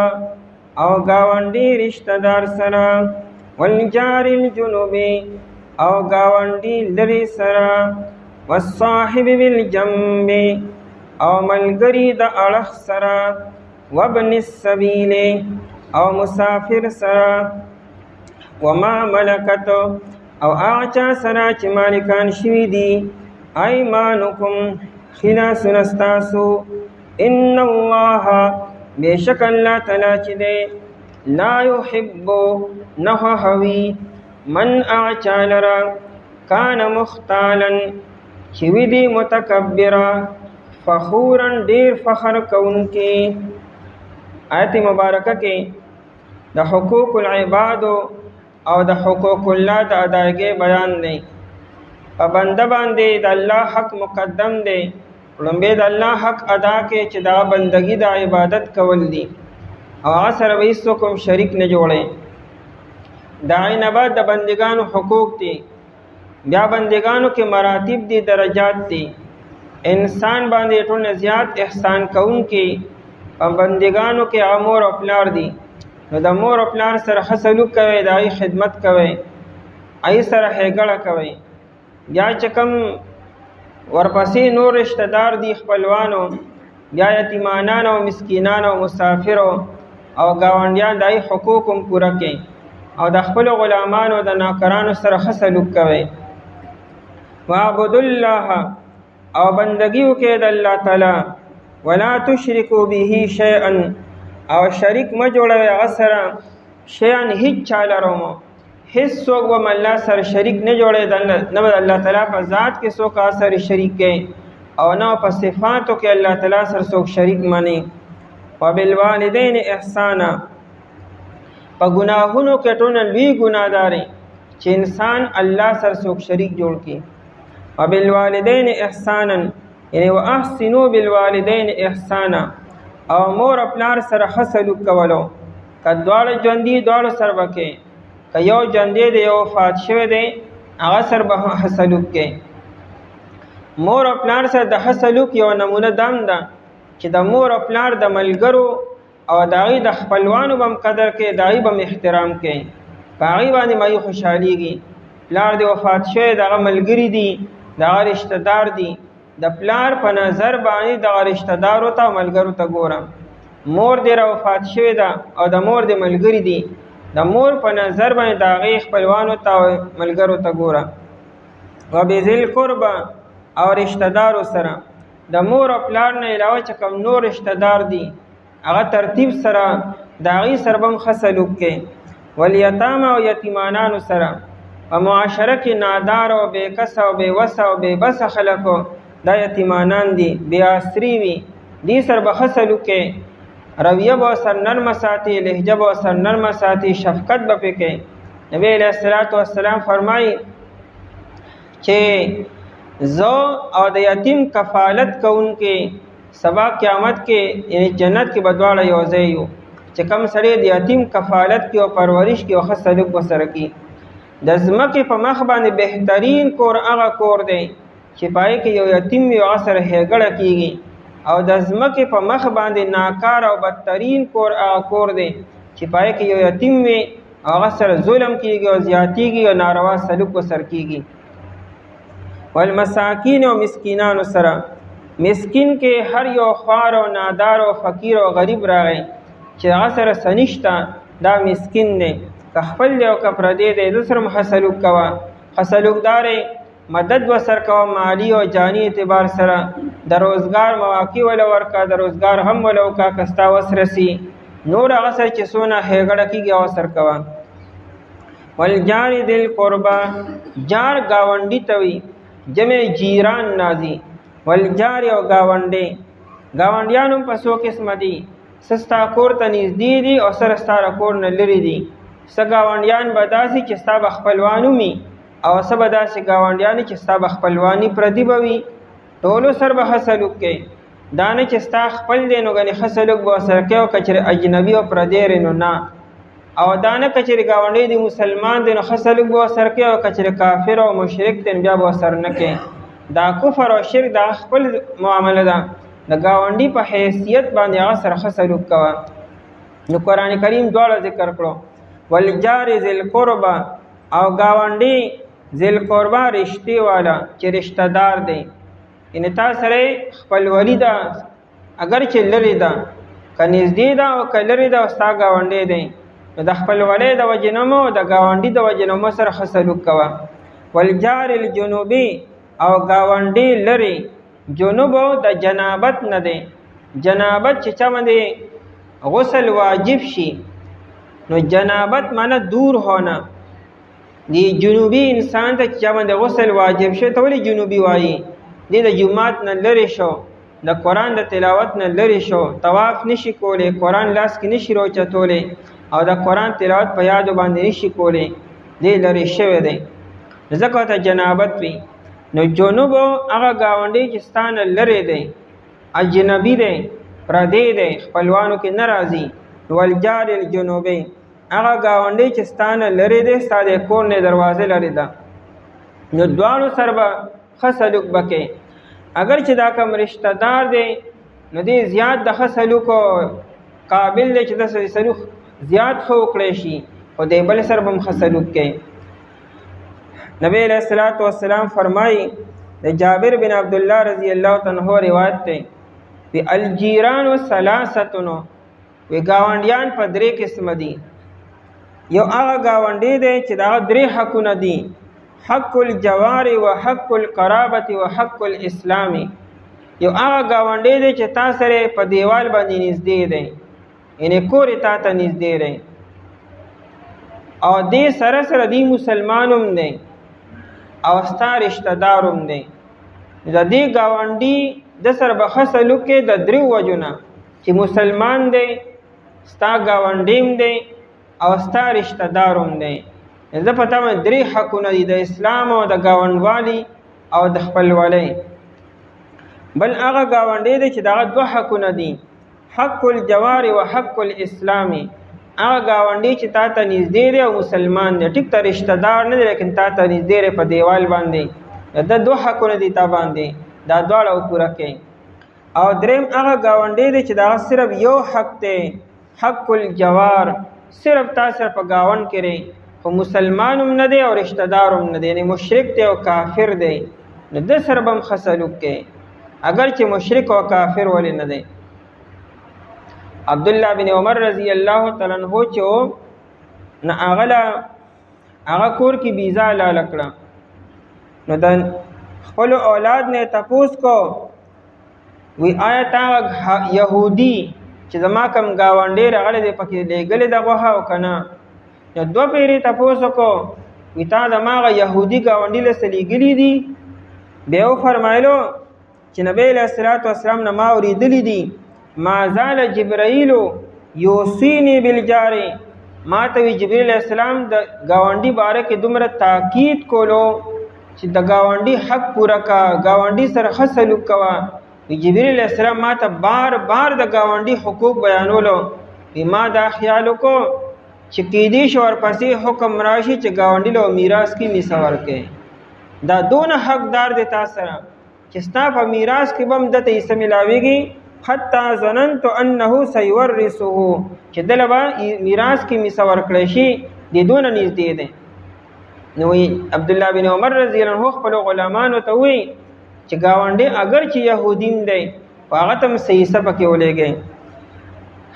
A: او گاونډي رشتہ دار سره. والجار الجنوب او گاونډي لري سره. والصاحب بالجنب او ملګری د اړخ سره. وابن السبیل او مسافر سره. وما ملکت او اعچا سره چې مالکان شوي دي ایمانکم خلاصون استاسو. ان الله بیشک الله تعالی چې دی لا يحب نخوهوي من اعچا لرا کان مختالا چې وي دی متکبرا فخورا ډیر فخر کوونکی. آیت مبارکه کې د حقوق العباد او د حقوق الله د ادایګۍ بیان دی. په بنده باندې د الله حق مقدم دی. لومبی د الله حق ادا کې چې دا بندگی د عبادت کول دي، او هغه سره به هیڅوک هم شریک نه جوړي. دا نه بعد د بندگانو حقوق دي. بیا بندگانو کې مراتب دي، درجات دي. انسان باندې ټول زیات احسان کوونکي په بندگانو کې امور او پلار دي. نو د مور او پلار سره ښه سلوک کوئ، د هغوی خدمت کوئ، هغوی سره ښېګړه کوئ. بیا چې کوم ورپسې نور رشتہ دار دي خپلوانو، بیا یتیمانان او مسکینان او مسافرو او ګاونډیان، د هغوی حقوق هم پوره کړئ، او د خپلو غلامانو د نوکرانو سره ښه سلوک کوئ. واعبدوا الله او بندگی وکړئ د الله تعالی. ولا تشرکو به شیئا او شریک مه جوړوئ هغه سره شیئا هیڅ چا لره مو. هیڅ څوک به الله سره شریک نه جوړي. نه به الله تعالی په ذات کې څوک سره شریک کوي، او نه په صفاتو کې الله تعالی سره څوک شریک مانی. وبالوالدین احسانا په ګناهونو کې ټول لوی ګناهداري چې انسان الله سره څوک شریک جوړ کړي. وبالوالدین احسانا یعنی واحسنوا بالوالدین احسانا او مور پلار سره ښه سلوک کولو. که دواړه ژوندي دواړو سره وکړي، که یو ژوندی دی یو وفات شوی دی، هغه سره به حسلوک کې. مور او پلار سره د حسلوک یو نمونه دام ده چې د مور او پلار د ملګرو او د هغې د خپلوانو به هم قدر کوي، د هغې به هم احترام کوي، په هغې باندې به خوشحالیږي. پلار دې وفات شوی، د هغه ملګري دي، د هغه رشته دار دي، د پلار په نظر باندې دغه رشته دارو ته او ملګرو ته ګوره. مور دې را وفات شوې ده او د مور دې ملګري دي، د مور په نظر باندې د هغې خپلوانو ته او ملګرو ته ګوره. وبذل قربه او رشته دارو سره د مور او پلار نه علاوه چې کوم نور رشته دار دي هغه ترتیب سره د هغې سره به هم ښه سلوک کوي. والیتامه او یتیمانانو سره په معاشره کې نادار او بې کسه او بې وسه او بې بسه خلکو دا یتیمانان دي، بې آسري وي، دې سره به ښه سلوک کوي، رویه به ورسره نرمه ساتي، لهجه به ورسره نرمه ساتي، شفقت به پرې کوي. نبی علیه السلام فرمایي چې زه او د یتیم کفالت کوونکې سبا قیامت کې یعنی جنت کې به دواړه یو ځای یو. چې کوم سړی د یتیم کفالت کې او پرورش کې او ښه سلوک ورسره کوي. د ځمکې په مخ باندې بهترین کور هغه کور دی چې په هغې کې یو یتیم وي او هغه سره ښېګړه کېږي، او د ځمکې په مخ باندې ناکار او بدترین کور هغه کور دی چې په هغې کې یو یتیم وي او هغه سره ظلم کېږي او زیاتېږي او ناروا سلوک ورسره کېږي. والمساکین او مسکینانو سره، مسکین کې هر یو خوار او نادار او فقیر او غریب راغی چې هغه سره څه نشته، دا مسکین دی، که خپل دی او که پردی دی، د سره ښه سلوک کوه. ښه سلوکدار مدد ورسره کوه، مالی او جاني اعتبار سره، د روزګار مواقع وله ورکړه، د روزګار هم وله وکړه که ستا وس رسي. نور هغه سره چې څونه ښېګړه کېږي هغه سره کوه. والجار ذی القربه، جار ګاونډي ته وي، جمع جیران نازي. والجار او ګاونډي، ګاونډیان هم په څو قسمه دي، څه ستا کور ته نږدې دي او سره ستا له کور نه لرې دي. څه ګاونډیان به داسې چې ستا به خپلوان ومي او څه به داسې ګاونډیان چې ستا به خپلواني پردي به وي. ټولو سره به ښه سلوک کوي، دا نه چې ستا خپل دی نو ګنې ښه سلوک به ورسره کوي او که چېرې اجنبي او پردی نو نه. او دا نه که چېرې ګاونډی دی مسلمان دی نو ښه سلوک به ورسره کوي، او که چېرې کافر او مشرک دی نو بیا به ورسره نه کوي. دا کفر او شرک دا خپل معامله ده، د ګاونډي په حیثیت باندې هغه سره ښه سلوک کوه. نو قرآن کریم دواړه ذکر کړو، والجار ذی القربه او ګاونډي ذی القربه رشتې والا چې رشته دار دی، یعنې تا سره خپلولي ده اگر چې لرې ده، که نږدې ده او که لرې ده او ستا ګاونډی دی، نو د خپلولۍ د وجې نه مو د ګاونډي د وجې نه مو سره ښه سلوک کوه. والجار الجنوبي او ګاونډي لرې، جنوب د جنابت نه دی، جنابت چې چا باندې غسل واجب شي نو جنابت معنی دور ہونا دی. جنوبی انسان ته چې چا باندې غسل واجب شي ته ولې جنوبي وایي؟ دی د جومات نه لرې شو، د قرآن د تلاوت نه لرې شو، طواف نشي کولی، قرآن لاس کې نشي روچتولی او د قرآن تلاوت په یادو باندې نشي کولی، دی لرې شوی دی، ځکه ته جنابت وي. نو جنوب هغه ګاونډی چې ستا نه لرې دی، اجنبي دی، پردی دی، خپلوانو کې نه راځي. والجار الجنوبي هغه ګاونډی چې ستا نه لرې دی، ستا د کور نه دروازې لرې ده، نو دواړو سره به ښه سلوک به کوې. اگر چې دا کوم رشته دار دی نو دی زیات د ښه سلوکو قابل دی چې د سلوک زیات ښه وکړی شي، خو دی بل سره به هم ښه سلوک کوي. نبی علیہ السلام فرمایي، د جابر بن عبدالله رضی الله عنه روایت دی، وی الجیران ثلاثتون، وی ګاونډیان په درې قسمه دي. یو هغه ګاونډی دی چې دا درې حقونه دي، حق الجوار و حق القرابت و حق الاسلام. یو هغه ګاونډی دی چې تا سره په دیوال باندې نږدې دی، یعنې کور تا ته نږدې دی او دې سره سره دی مسلمان هم دی او ستا رشته دار هم دی. د دې ګاونډي د سره به ښه سلوک کې د درې وجو نه چې مسلمان دی، ستا ګاونډي هم دی او ستا رشته دار هم دی. زه په تا باندې درې حقونه دي، د اسلام او د ګاونډوالي او د خپلولۍ. بل هغه ګاونډی دی چې دغه دوه حقونه دي، حق الجوار و حق الاسلام. هغه گاونډي چې تا ته نږدې دی او مسلمان دی، ټیک ته رشتہ دار نه دی لیکن تا ته نږدې دی په دیوال باندې، د دوه حقونه دي تا باندې، دا دواړه وپوره کړئ. او دریم هغه گاونډی دی چې دا صرف یو حق دی، حق الجوار، صرف تا سره په گاوند کې خو مسلمان هم نه دی او رشتہ دار هم نه دی، یعنی مشرک دی او کافر دی، نو د سره به هم ښه سلوک کوي اگر چې مشرک او کافر ولې نه دی. عبدالله بن عمر رضی الله تعالی عنہ چې نه هغه کور کې بیزا لاله کړه، نو د خپل اولاد نه تپوس کو وی آیا تا یهودی چې زما کم گاونډی راغلی دی پکې لېږلې ده غوښه او که نه؟ نو دوه پیرې تپوس وکړو وی تا زما یهودي گاونډي له څه لیږلي دي؟ بیا وفرمایلو چې نبی علیه الصلاة والسلام نه ما اورېدلي دي ما زال جبرائیل یوصیني بالجار، ما ته وی جبرائیل علیه السلام د گاونډي باره کې دومره تاکید کولو چې د گاونډي حق پوره کا، گاونډي سره ښه سلوک کوه. جبرائیل علیہ السلام ما ته بار بار د گاونډي حقوق بیانولو، ما دا خیال وکړو چې کیدی شو ورپسې حکم راشي چې گاونډي له میراث کې حصه ورکړي، دا دونه حقدار دی تا سره چې ستا په میراث کې به هم دته حصه میلاویږي، حتی ظننت انه سیورثه، چې دله به میراث کې حصه ورکړی شي، دې دونه نږدې دی. نو عبدالله بن عمر رضی الله عنه خپلو غلامانو ته وایي چې گاونډي اگر چې یهودیم دی په هغه ته هم صحیح حصه پکې ولېږئ.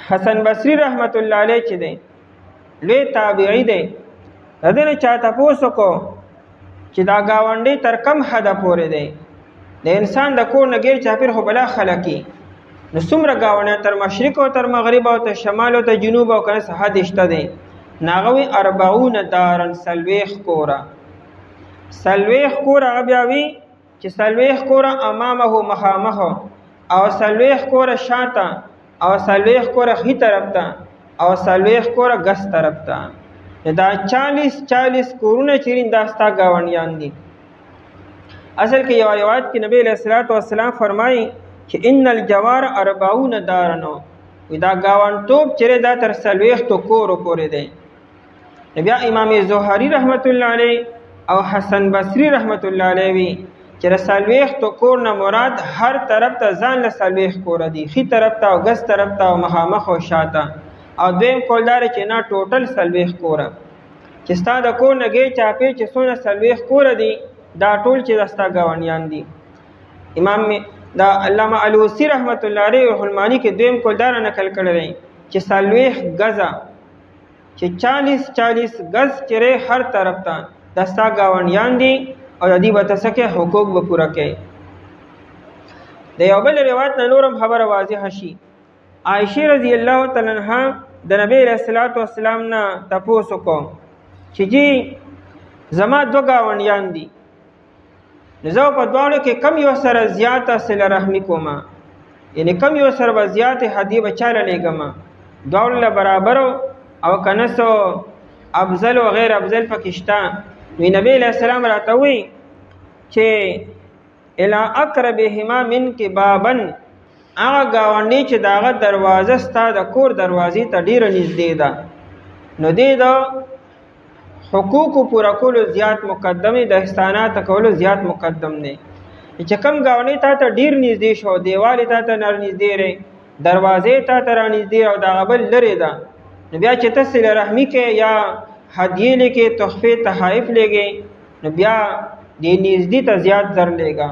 A: حسن بصري رحمت الله علیه چې دی لوی تابعي دی، د دې نه چا تپوس وکړو چې دا گاونډي تر کم حده پورې دی؟ د انسان د کور نه غیر چاپېر خو بلا خلکي، نو څومره گاونډیان تر مشرق او تر مغرب او تر شمال او تر جنوب او که نه څه حد شته دی؟ نو هغه وایي 40 دارن، 40 کوره. 40 کوره هغه بیا وي چې 40 کوره امامه مخامخ او 40 کوره شاته او 40 کوره ښي طرف ته او 40 کوره ګس طرف ته، دا 40 کورونه چې دا ستا ګاونډیان دي. اصل کې یو روایت کې نبی علیہ الصلوۃ والسلام فرمایي چې ان الجوار 40 دارن، دا گاونډتوب چې دا تر 40 کورو پورې دی. بیا امام زهري رحمت الله علیه او حسن بصري رحمت الله علیه وی چې 40 کور نه مراد هر طرف ته ځان له 40 کور دي، ښي طرف ته او ګس طرف ته او مخامخ او شاته. او دویم کولدار چې نه ټوټل 40 کوره چې ستا د کور نه غیر چاپېر چې څونه 40 کوره دي دا ټول چې ستا ګاونډیان دي. امام دا علامه الوسی رحمت الله علیه روح المانی کې دویم کولدار نقل کړی چې 40 غزه چې 40 غز چې هر طرف ته د ستا ګاونډیان دي او د دې به تسکه حقوق به پوره کوي. د یو بل روایت نه نورم خبره واضحه شي. عائشه رضی الله تعالی عنها د نبی رسول الله والسلام نه تاسو کو چې جی زما دو گاونډیان دي، زه په دواړو کې کم یو سره زیاته صله رحمی کوم، یعنی کم یو سره به زیاته هدیه بچاله لګم، دواړو له برابر او کنه سو افضل او غیر افضل پکشتا. وی نبی علیہ السلام راته وی چې الا اقربهما منک بابن، هغه گاونډي چې داغه دروازه ستا د کور دروازې ته ډیره نږدې ده، نو دې د حقوق پورا کولو زیات مقدمه، د احسانات کولو زیات مقدم دی. چې کم گاونډي تا ته ډیر نږدې شو، دیوال تا ته نږدې ری، دروازې تا ته را نږدې او دا غبل لري ده، نو بیا چې ته صله رحمی کې یا هدیه لیکې تحفه تحائف لګې، نو بیا دې نږدې ته زیات زر لګا.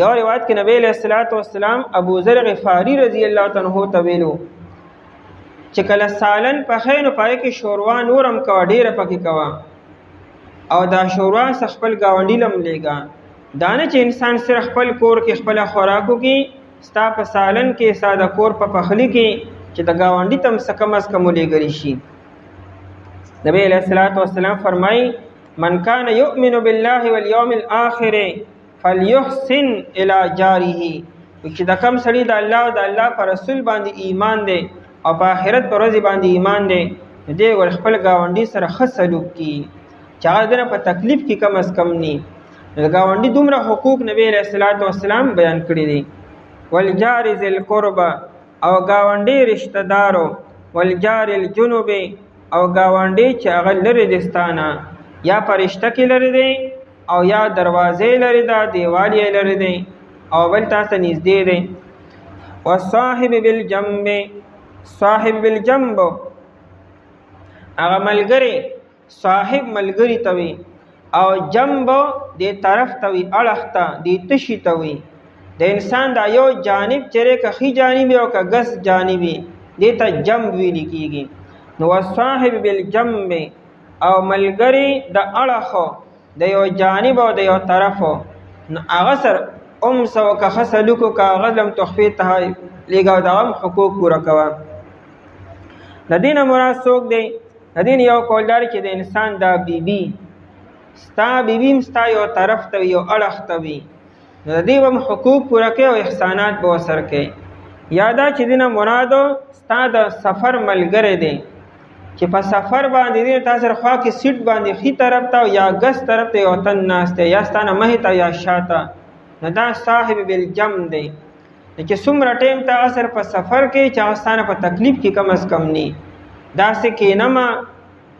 A: یو روایت کې نبی علیہ الصلوۃ والسلام ابو ذر غفاری رضی الله تعالی عنہ ته ویلو چې کله سالن پخې نو پای کې شوروا نورم کا ډیره پکې کوا او دا شوروا خپل گاونډي لم لګا. دانه چې انسان سره خپل کور کې خپل خوراکو کې ستا په سالن کې ساده کور په پخلی کې چې د گاونډي تم سکم از کم لګري شي. نبی علیہ الصلوۃ والسلام فرمای من کان یؤمن بالله والیوم الاخر فلیحسن الی جاره، چې دا کم سړی د الله او د الله پر رسول باندې ایمان دی او په آخرت پر ورځ باندې ایمان دی، دې ور خپل گاونډي سره ښه سلوک کی چې هغه دنه په تکلیف کې کم از کم ني. د گاونډي دومره حقوق نبی علیہ الصلوۃ والسلام بیان کړی دي. والجار ذل قربا، او گاونډي رشتہ دارو والجار الجنوب او گاونډي چې هغه لري دستانه یا پرشته کې لري دی او یا دروازې لري دا دیوال یې لري دی او بل تاسو نږدې دی. والصاحب بالجنب صاحب بالجنب هغه ملګری صاحب ملګری ته وي او جنب دې طرف ته وي اړخ ته دې تشي ته وي. د انسان دا یو جانب چیرې که ښي جانب او که ګس جانبي دې ته جنب ویل کېږي. نو والصاحب بالجنب او ملګری د اړخو د یو جانب او د یو طرفو نو هغه سره سو که ښه سلوک وکړه هغه لم تخفي ته لېږه د هغه حقوق پوره کوه. د دې نه مراد څوک دی؟ د دې یو قول دا چې د انسان دا بیبي ستا بیبي هم ستا یو طرف ته وي یو اړخ ته وي نو د دې به هم حقوق پوره کوي او احسانات به ورسره کوي. یا دا چې دې نه مراد ستا د سفر ملګری دی چې په سفر باندې دې تا سره خوا کې سیټ باندې ښي طرف ته یا ګس طرف ته یو تن ناست دی یا ستا نه مخې ته یا شاته نو دا صاحب بالجنب دی. چې څومره ټیم ته هغه سره په سفر کې چې هغه ستا نه په تکلیف کې کم از کم ني داسې کښېنمه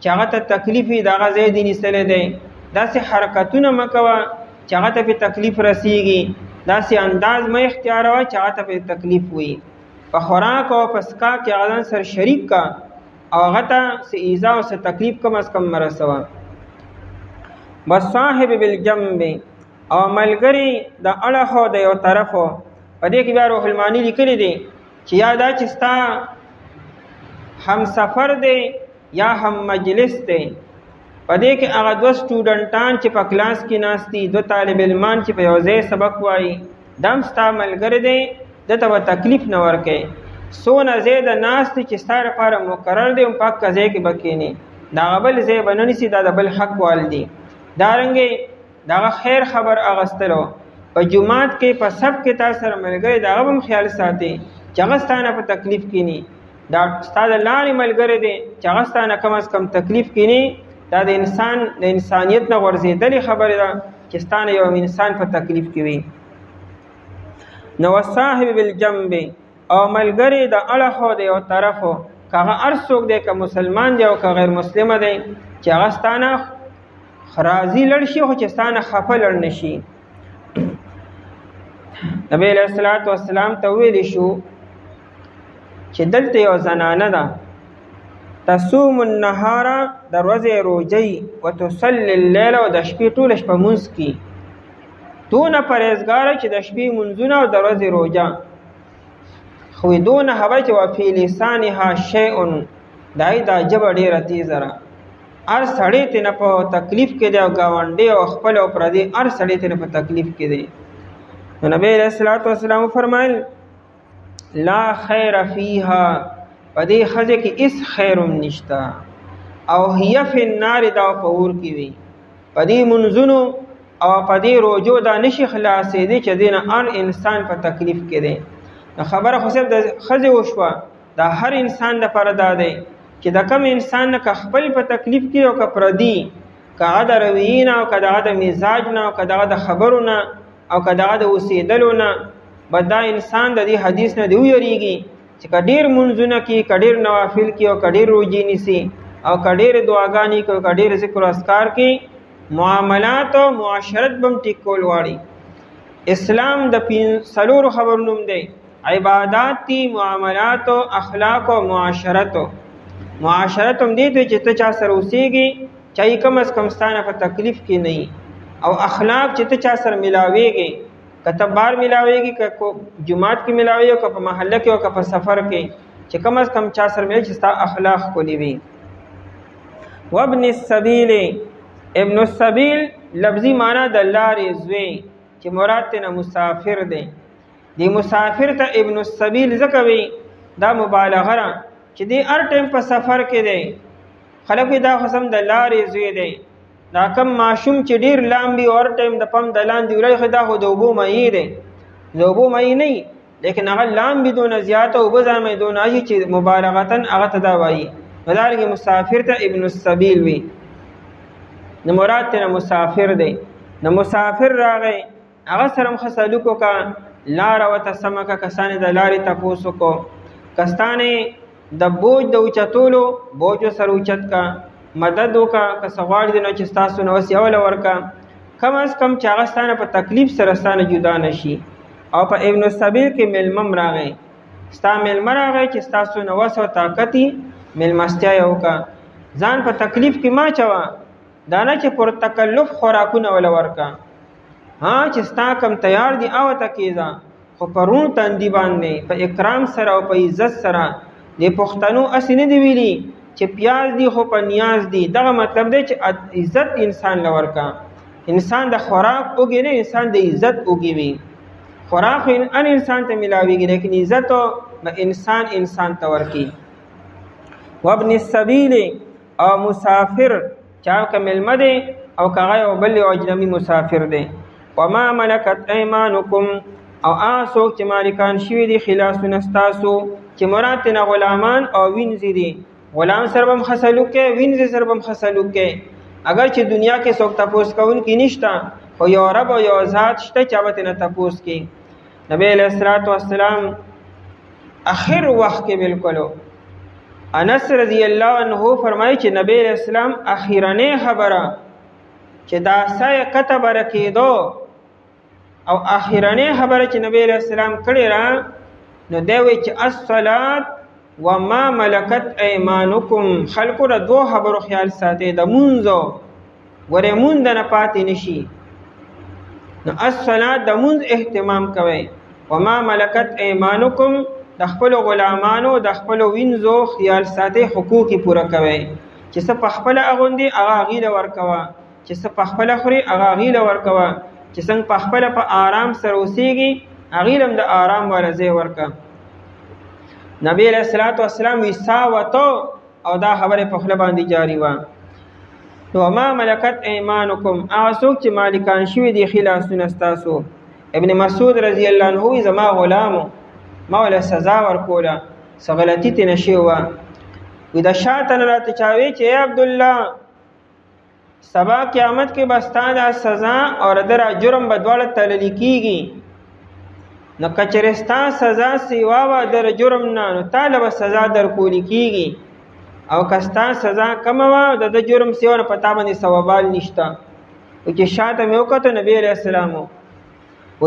A: چې هغه ته تکلیف وي د هغه ځای دې نیسلی دی. داسې حرکتونه مه کوه چې هغه ته پې تکلیف رسیږي. داسې انداز مه اختیاروه چې هغه ته پې تکلیف وي. په خوراک او په څښاک کې هغه ځان سره شریک کا او هغه ته څه ایذا او څه تکلیف کم از کم مه رسوه. والصاحب بالجنب او ملګری د اړخو د یو طرفو په دې کې بیا روح المانی لیکلی دی چې یا دا چې ستا هم سفر دی یا هم مجلس دی. په دې کې هغه دوه سټوډنټان چې په کلاس کې ناست دي دوه طالب علمان چې په یو ځای سبق وایي دا هم ستا ملګری دی ده ته به تکلیف نه ورکوي. څونه ځای د ناست چې ستا لپاره مقرر دی هم په هغه ځای کې به کښېني د هغه بل ځای به نه نیسي دا د بل حق وال دي. دارنګې د هغه خیر خبر اخیستلو په جومات کې په صف کې تا سره ملګری د هغه به هم خیال ساتي چې هغه ستا نه په تکلیف کښېني. دا ستا د لارې ملګری دی چې هغه ستا نه کم از کم تکلیف کښېني. دا د انسان د انسانیت نه غورځېدلې خبرې ده چې ستا نه یو انسان په تکلیف کې وي. نو والصاحب بالجنب او ملګری د اړخو د یو طرفو که هغه هر څوک دی که مسلمان دی او که غیر مسلمه دی چې هغه ستا نه راضي لړ شي خو چې ستا نه خفه لړ نه شي. نبی علیه الصلاة والسلام ته ویلی شو چې دلته یو زنانه ده تصوم النهار د ورځې روجی وتصلي الليل او د شپې ټوله شپه مونځ کي دونه پرهیزګاره چې د شپې مونځونه او د ورځې روجه خو دونه هوه چې وفي لسانها شیء دای دا ژبه ډېره تیزه ده هر سړی ترې نه په تکلیف کې دی او ګاونډي او خپل او پردي هر سړی ترې نه په تکلیف کې دی. نو نبی علیه الصلاة والسلام فرمایل لا خیر فیها په دې ښځې کې هېڅ خیر هم نشته او هي فی النار دا په اور کې وي. په دې منځونو او په دې روجو دا نشي خلاصېدی چې دې نه هر انسان په تکلیف کې دی. نو خبره خو صرف د ښځې وشوه دا هر انسان دپاره دا دی چې د کم انسان نه که خپل په تکلیف کې او که پردي که هغه د رویې نه او که د هغه د مزاج نه او که د هغه د خبرو نه او که د هغه د اوسېدلو نه به دا انسان د دې حدیث نه دی ویریږي چې که ډېر منځونه کوي که ډېر نوافل کوي او که ډېر روجې نیسي او که ډېرې دعاګانې کوي که ډېر ذکر و اذکار کوي معاملات او معاشرت به هم ټیک کول غواړي. اسلام د څلورو خبرو نوم دی عبادات دي معاملات او اخلاق او معاشرت. معاشرت هم دې ته چې ته چا سره اوسېږي چا یې کم از کم ستا نه په تکلیف کې نه وي او اخلاق چې ته چا سره ملاوېږي که ته بار ملاوېږي که جومات کې ملاوېږي او که په محله کې او که په سفر کې چې کم از کم چا سره ملاوېږي چې ستا اخلاق ښکلي وي. وابن السبیل ابن السبیل لفظي معنا د لارې زوی چې مراد ترې نه مسافر دی. دی مسافر ته ابن السبیل ځکه وي دا مبالغه ده چې دی هر ټایم په سفر کې دی. خلک دا خو سم د لارې زوی دی. دا کم ماشوم چې ډېر لامبي او هر ټایم د پم د لاندې ولاړ خو دا خو د اوبو مایع دی د اوبو مایع نه وي لیکن هغه لامبي دونه زیاته اوبه ځان مې دونه اچي چې مبالغتاً هغه ته دا وایي. نو دارنګې مسافر ته ابن السبیل وي. نو مراد ترې مسافر دی. نو مسافر راغی هغه سره هم ښه سلوک وکړه لاره ورته سمه کړه کسانې د لارې تپوس وکړو کستانې د بوج د اوچتولو بوج سره اوچت کا، مدد وکا، که سغواړي د نو چې ستاسو نو وسیه ولا ورکا، کم از کم چې هغه ستانه په تکلیف سره ستانه جدا نشي. او په ابن السبیل کې ملمم راغی، ستا ملمه راغی چې ستاسو نو وس او طاقتي ملمستیا یو کا، ځان په تکلیف کې ما چوا دانه چې پر تکلف خوراکونه ولا ورکا. ها چې ستا کم تیار دی او تکیزا خو پرون تندی باندې په اکرام سره او په عزت سره د پښتنو اسنه دی ویلي چې پیاز دی خو په نیاز دی. دغه مطلب دی چې عزت انسان لور کا، انسان د خوراک اوږي نه، انسان د عزت اوږي وي. خوراک ان انسان ته ملاويږي لیکن عزت به انسان ته ورکی. وابن السبيل او مسافر چا کمل مده او کغه او بل او اجنبي مسافر دی. وما ملکت ایمانکم او آسوک چې مالکان شوی دی خلاص نستاسو چې مراد نه غلامان او وینځي دي. غلام سربم خسلو کې وینځي سربم خسلو کې. اگر چې دنیا کې څوک تاسو کوون کې نشتا او یو رب او یو ذات شته چې به نه تاسو کې. نبی علیہ الصلوۃ والسلام اخر وخت کې بالکل انس رضی الله عنه فرمایي چې نبی علیہ السلام اخیرنه خبره چې دا سایه کتب رکیدو او اخیرنه خبره چې نبی علیہ السلام کړی را نو دوی چې الصلات وما ملکت ایمانکم. خلقو را دو خبرو خیال ساتي، د منځو ورې مونږ نه پاتې نشي. نو الصلات د مونږ اهتمام کوي، وما ملکت ایمانکم د خپل غلامانو د خپل وینځو خیال ساتي، حقوق پوره کوي. چې څه په خپل اغوندي هغه غیله ورکوا، چې څه په خپل خوري هغه غیله ورکوا، چې څنګه په خپل په آرام سره اوسېږي هغه هم د آرام ورځي ورکا. نبی علیہ الصلوۃ والسلام وساوتو او دا خبره په خپل باندې جاری و. نو ما ملکت ایمانکم اسوک چې مالکان شوی دی خلاصون استاسو. ابن مسعود رضی الله عنه زما غلام ما ولا سزا ورکوله سغلطی ته نشوا و د شاتن راته چاوي چې عبد الله سبا قیامت کې بستانه سزا اور در جرم بدواله تللی کیږي. نو کچرستا سزا سیوا و در جرم نه نو طالب سزا در کولی کیږي، او کستا سزا کم و د جرم سیوا نه پتا باندې ثوابال نشتا. او چې شاته مې وکړه نبی علیہ السلام و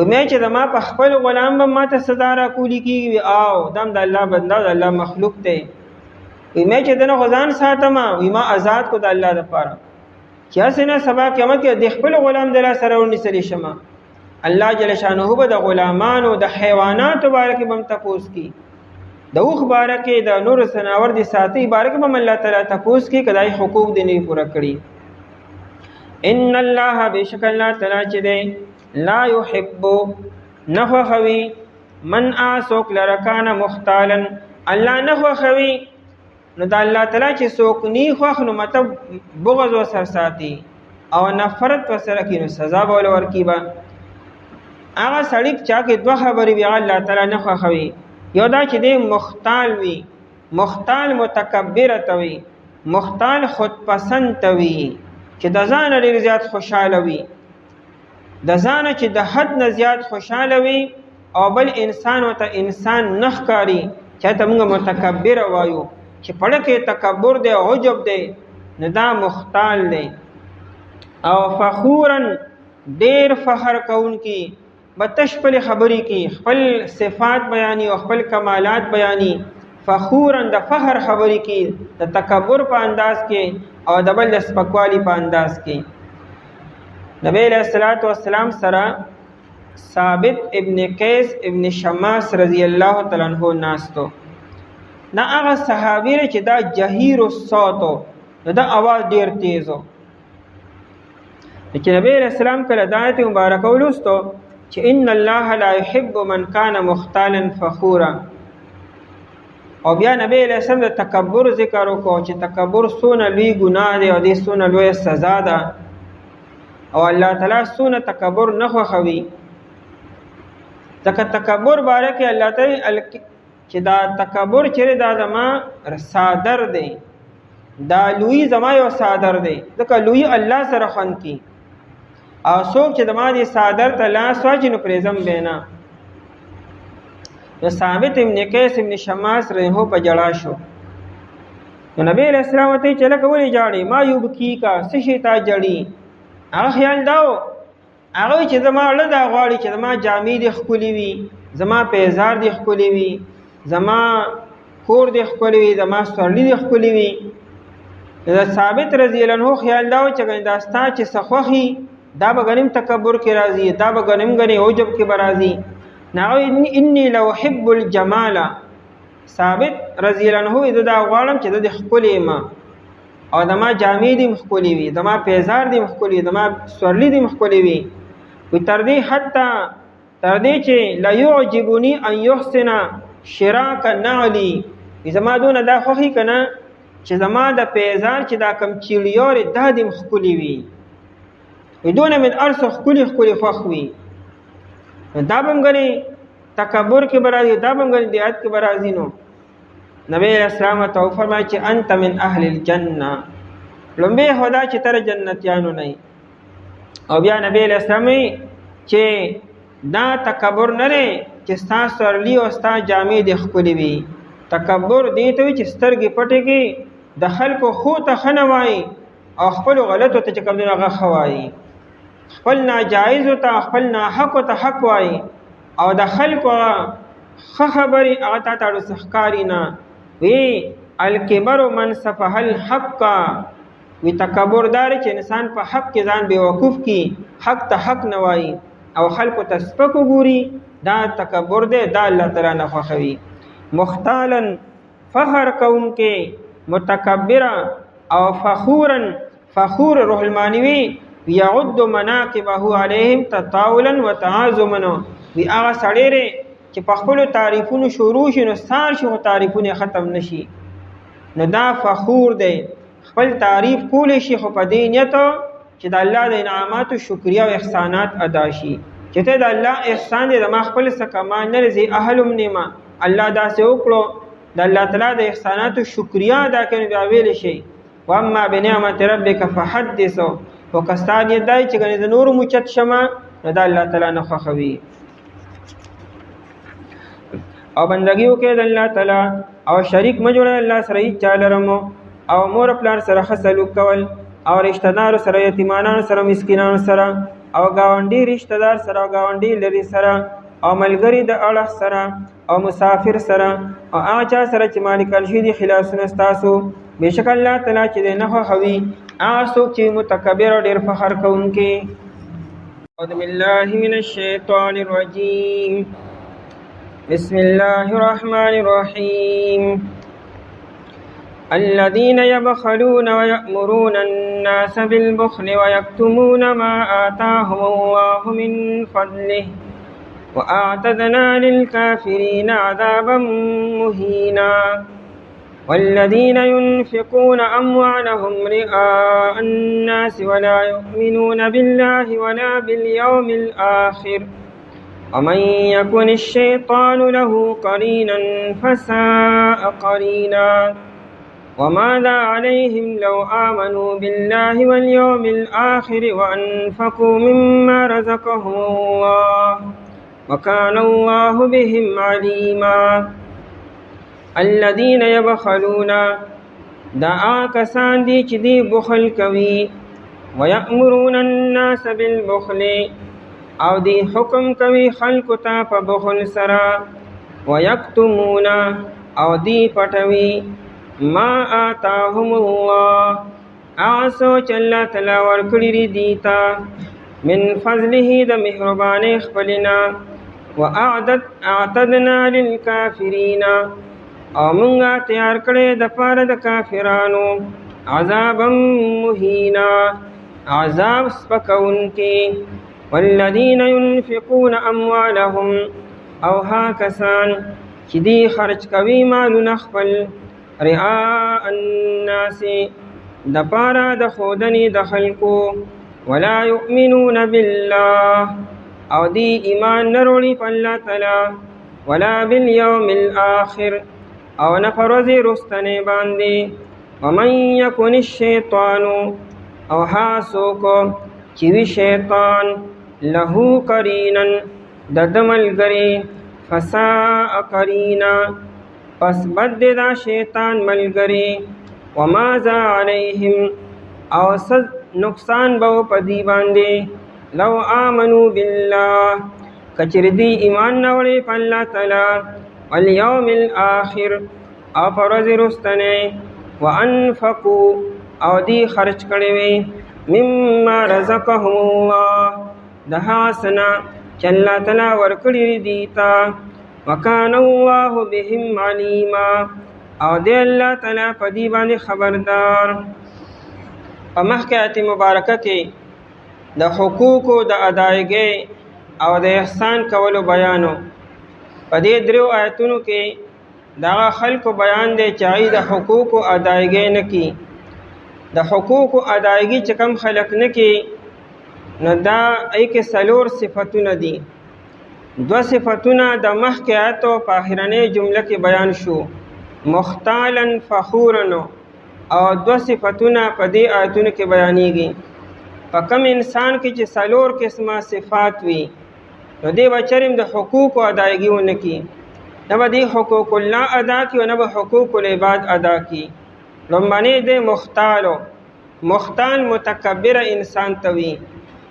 A: مې چې د ما په خپل غلام به ماته سزا را کولی کیږي او دم د الله بنده د الله مخلوق دی. و مې چې دنه غزان ساتم و ما آزاد کو د الله لپاره چې اسنه سبا قیامت کې د خپل غلام د سره ونیسلی شمه. الله جل شانه به د غلامانو د حیوانات مبارک بم تپوس کی، د اوخ مبارک د نور سناور دي ساتي مبارک بم الله تعالی تپوس کی کدای حقوق دې نه پورا کړی. ان الله بشک الله تعالی چې دی لا يحب نفخوي من اسوک لرکان مختالن. الله نفخوي نو د الله تعالی چې څوک نی خوخ نو مطلب بغض وسر ساتي او نفرت وسره کینو سزا بول ورکیبا. هغه سړی چا کې دوه خبرې بیا الله تعالی نه خوښوي. یو دا چې دی مختال وي، مختال متکبر توي، مختال خود پسند توي چې د ځان ډیر زیات خوشاله وي، د ځان چې د حد نه زیات خوشاله وي او بل انسان او ته انسان نخکاری چې ته موږ متکبر وایو چې پړه کې تکبر دی او عجب دی نه دا مختال دی. او فخورن ډیر فخر کون کی بتش خپل خبرې کی خپل صفات بیانی او خپل کمالات بیانی. فخورن د فخر خبرې کی د تکبر په انداز کې او د بل سپکوالی په انداز کې. نبی علیہ الصلوۃ والسلام سره ثابت ابن قیس ابن شماس رضی الله تعالی عنہ ناستو. نا هغه صحابی چې دا جهیر الصوت دا आवाज ډیر تیزو. چې نبی علیہ السلام کله دایته مبارکه ولستو چې ان الله لا يحب من كان مختالا فخورا. او بیا نبی علیہ السلام د تکبر ذکر وکړو چې تکبر سونه لوی ګناه دی او د سونه لوی سزا ده او الله تعالی سونه تکبر نه خوښوي. تکبر باره کې الله تعالی چې دا تکبر چیرې دا زما صادر دی، دا لوی زما یو صادر دی ځکه لوی الله سره خوان کی او څوک چې د ما دي صادر ته لاس واچي نو پرېزم بینا. نو ثابت ابن قیس ابن شماس رحمه په جړا شو نو نبی علیہ السلام ته چې لکه ولې جاړې ما یبکیکا څه شي تا جړي هغه خیال داو هغه چې زما اړه دا غواړي چې زما جامې دې ښکلې وي زما پیزار دې ښکلې وي زما کور دې ښکلې وي زما سورلي دې ښکلې وي دا ثابت رضی الله عنه خیال داو چې دا ستا چې څه خوښي دا به غنیم تکبر کې راځي دا به غنیم غني عجب کې به راځي نو انی لو احب الجمال ثابت رضی الله عنه دا غواړم چې د ښکلې ما او دما جامې دې ښکلې وي دما پیزار دې ښکلې دما سورلي دې ښکلې وي وي تر دې حتی تر دې چې لا يعجبني ان يحسن شراك نعلي زما دونه دا خوښي کنه چې زما د پیزار چې دا کم چیړیور د دې ښکلې وي دونه من ارس ښکلې ښکلې خوښ وي دا به غني تکبر کې برازي دا به غني دیات کې برازي نو نبی اسلام ته فرمایي چې انت من اهل الجنه لمبه هدا چې تر جنتیانو نه او بیا نبی اسلام چې دا تکبر نه لري چې ستا سورلی او ستا جامې د ښکلې وي تکبر دې ته چې سترګې پټې کې د خلکو خو ته خنوي او خپل غلطو ته چې کوم نه غخوي خپل ناجایز ته خپل ناحق ته حق وای او د خلکو خبري هغه ته تاسو سحکاری نه وی الکبر من سفه الحق وی تکبر دار چې انسان په حق کې ځان بیوقوف کی حق ته حق نه وای او خلکو ته سپکو ګوري دا تکبر دی دا الله تعالی نه خوښوي مختالا فخر کون کې متکبرا او فخور روح المانوي يعد مناقبه عليهم تطاولا وتعاظما وی هغه سړی چې په خپل تعریفونو شروع شي نو سار شي تعریفونه ختم نشي نو دا فخور دی خپل تعریف کول شي خو په دې نیت چې د الله د انعاماتو شکریا او احسانات ادا شي چې ته د الله احسان دې ما خپل څخه کما نه رزي اهلم نیما الله دا سه وکړو د الله تعالی د احساناتو شکریا ادا کړي بیا ویل شي واما بنعمت ربک فحدث وکستان یې دای چې ګنې د نور موچت شمه نو د الله تعالی نه خوښوي او بندگیو کې د الله تعالی او شریک مجوړ الله سره یې چاله رمو او مور پلار سره خسلو کول او رشتہ دار سره یتیمانان سره مسکینان سره او گاونډي رشتہ دار سره گاونډي لري سره او ملګری د اړه سره او مسافر سره او هغه سره چې مالک الشدي خلاصونه تاسو بشک الله تعالی چې نه خووي آسو چې متکبر او ډیر فخر کوونکي اعوذ بالله من الشیطان الرجیم بسم الله الرحمن الرحيم الذين يبخلون ويأمرون الناس بالبخل ويكتمون ما آتاهم الله من فضله وأعتدنا للكافرين عذابا مهينا والذين ينفقون أموالهم رئاء الناس ولا يؤمنون بالله ولا باليوم الآخر ومن يكن الشيطان له قرينا فساء قرينا وماذا عليهم لو آمنوا بالله واليوم الآخر وأنفقوا مما رزقهم الله وكان الله بهم عليما الذين يبخلون دا آکسان دی چې دی بخل کوي ويأمرون الناس بالبخل او دی حکم کوي خلق ته په بخل سره ويكتمون او دی پټوي ما آتاهم الله آسو چې الله تعالی ورکړي دیتا من فضله د مهرباني خپلنا واعتدنا للكافرين او مونږه تیار کړې د پاره د کافرانو عذابا مهینا عذاب سپکونکي والذین ينفقون اموالهم او ها کسان چې دی خرج کوي مالونه خپل رعاء الناس د پاره د خودنی د خلقو ولا يؤمنون بالله او دی ایمان نروړي په الله تعالی ولا باليوم الاخر او نفرزی رستنی باندی ومن یکن الشیطان او حاسوکو چوی شیطان لہو قرینا ددملگری فساء قرینا پس بد دا شیطان ملگری وماذا علیہم او سز نقصان بو پدی باندے لو آمنوا باللہ کچر دی ایمان نوڑے پا اللہ تعالی والیوم الآخر او پرز رستنے وانفقوا او دی خرچ کڑوے مما رزقهم اللہ دہا سنا چلا تلا ورکڑی دیتا وکان اللہ بهم علیما او دی اللہ تعالی پدی باندے خبردار. په مخکې آیت مبارکه کې د حقوقو د ادایګۍ او د احسان کولو بیانو. په دې دریو آیتونو کې دغه خلکو بیان دی چې هغوی د حقوقو ادایګۍ نه کي. د حقوقو ادایګي چې کم خلک نه کي نو دا ای کې څلور صفتونه دي. دوه صفتونه د مخکې آیتو په اخرنۍ جمله کې بیان شو، مختالا فخورا، او دو صفتونه په دې آیتونو کې بیانېږي. په کم انسان کې چې څلور قسمه صفات وي نو دی به چرم د حقوقو ادایګي ونه کي، نه به دی حقوق الله ادا کي او نه به حقوق العباد ادا کي. لومبنی دی مختال متکبر انسان ته وي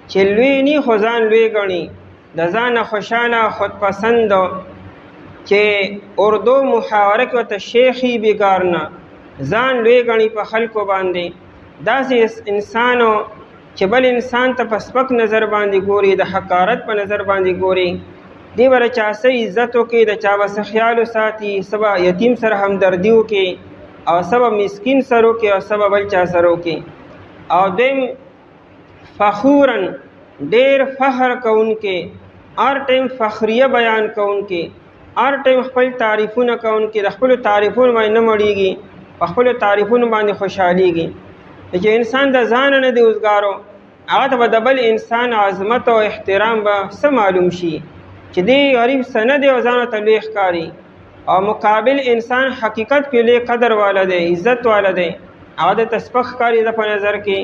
A: چې لوی نی خو ځان لوی ګڼي، د ځانه خوشحاله خودپسند، چې اردو محاوره کې ورته شیخي بیګار نه ځان لوی ګڼي په خلکو باندې. داسې انسانو چې بل انسان ته په سپک نظر باندې ګوري، د حقارت په نظر باندې ګوري، دی به د چا څه عزت وکړي، د چا به څه خیال وساتي، څه به یتیم سره همدردي وکړي، او څه به مسکین سره وکړي، او څه به بل چا سره وکړي. او دویم فخورن، ډېر فخر کوونکې، هر ټیم فخریه بیان کوونکې، هر ټیم خپل تعریفونه کوونکې، د خپلو تعریفونو باندې نه مړېږي، په خپلو تعریفونو باندې خوشحالیږي. چې انسان د ځان نه دی اوزګارو، هغه ته به د بل انسان عظمت او احترام به څه معلوم شي چې دی غریب څه نه دی او ځان ته لوی ښکاري، او مقابل انسان حقیقت کې لوی قدر والا دی، عزت والا دی، هغه د سپک ښکاري د په نظر کې،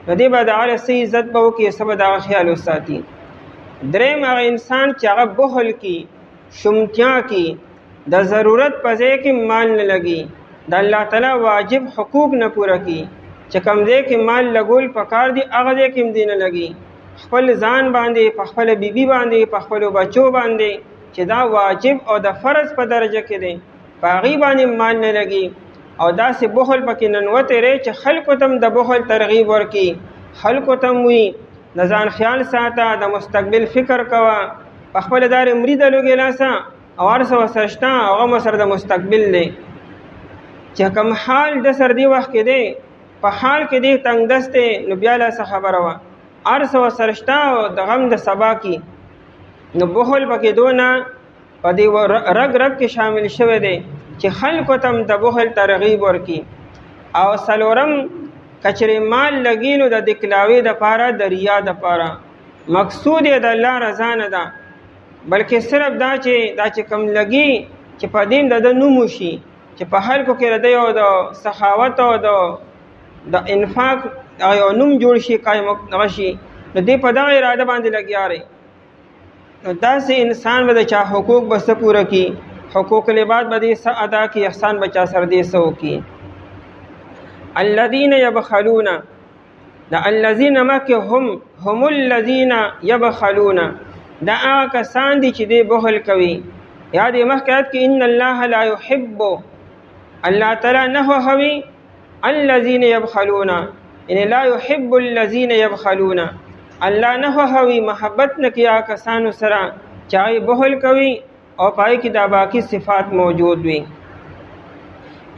A: نو دی به د هغه څه عزت به وکړي، څه به د هغه خیال وساتي. دریم هغه انسان چې هغه بخل کی، شومتیا کی، د ضرورت په ځای کې مال نه لګي، د الله تعالی واجب حقوق نه پوره کی، چې کوم ځای کې مال لګول پکار دی هغه ځای کې هم دی نه لګي، خپل ځان باندې، په خپله بیبي باندې، په خپلو بچو باندې چې دا واجب او د فرض په درجه کې دی، په هغې باندې مال نه لګي. او داسې بخل پکې ننوتی رهی چې خلکو ته هم د بخل ترغیب ورکي، خلکو ته هم وي د ځان خیال ساته، د مستقبل فکر کوه، په خپله دارې مري د لوږې لاسه او هر څه ورسره شته، هغه هم ورسره د مستقبل دی. چې کوم حال د سر دی وخت کې دی، په حال کې دی تنګ دست دی، نو بیا لاسه خبره وه، هر څه ورسره شته او د غم د سبا کې. نو بخل پکې دونه په دې رګ رګ کې شامل شوی دی چې خلکو ته هم د بخل ترغیب ورکي. او څلورم کچرې مال لګي نو د دکلاوي دپاره، د ریا دپاره، مقصود یې د الله رضا نه ده، بلکې صرف دا چې کم لګي چې په دې د ده نوم وشي، چې په خلکو کې د یو د سخاوت او د انفاق یو نوم جوړ شي، قایم دغه شي، نو دی په دغه اراده باندې لګیا دی. نو داسې انسان به د چا حقوق به څه پوره کړي، حقوق العباد به دې څه ادا کړي، احسان به چا سره دې څه وکړي. الذین یبخلون، د الذین مکې هم الذین یبخلون، دا هغه کسان دي چې دی بخل کوي. یا دې مخکې آیت کې ان الله لا یحب، الله تعالی نه خوښوي الذین یبخلون، یعنی لا یحب الذین یبخلون، الله نه خوښوي، محبت نه کوي هغه کسانو سره چې هغوی بخل کوي او په هغې کې دا باقي صفات موجود وي.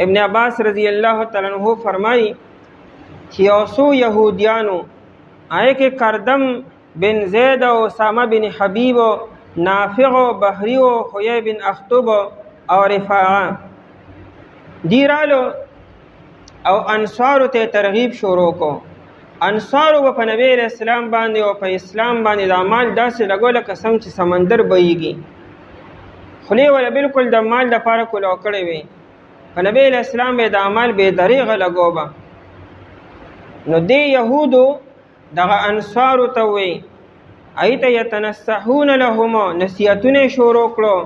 A: ابن عباس رضی الله تعالی عنہ فرمایي چې یو څو یهودیانو، هغې کې کردم بن زید او اسامه بن حبیب و نافع و بحری و خوی بن اخطب او رفاعه، دی رالو او انصارو ته ترغیب شروع کو. انصارو په نبی علیہ السلام باندې او په اسلام باندې د مال داسې لګول لکه څنګه چې سمندر بهیږي، خولې ولا بالکل د مال دپاره کولو کړی وي، په نبی علیہ السلام به د مال بې دریغه لګو به. نو دې یهودو دغه انصارو ته وی، ایته یتنصحون لهم، نصیحتونه شروع کړو،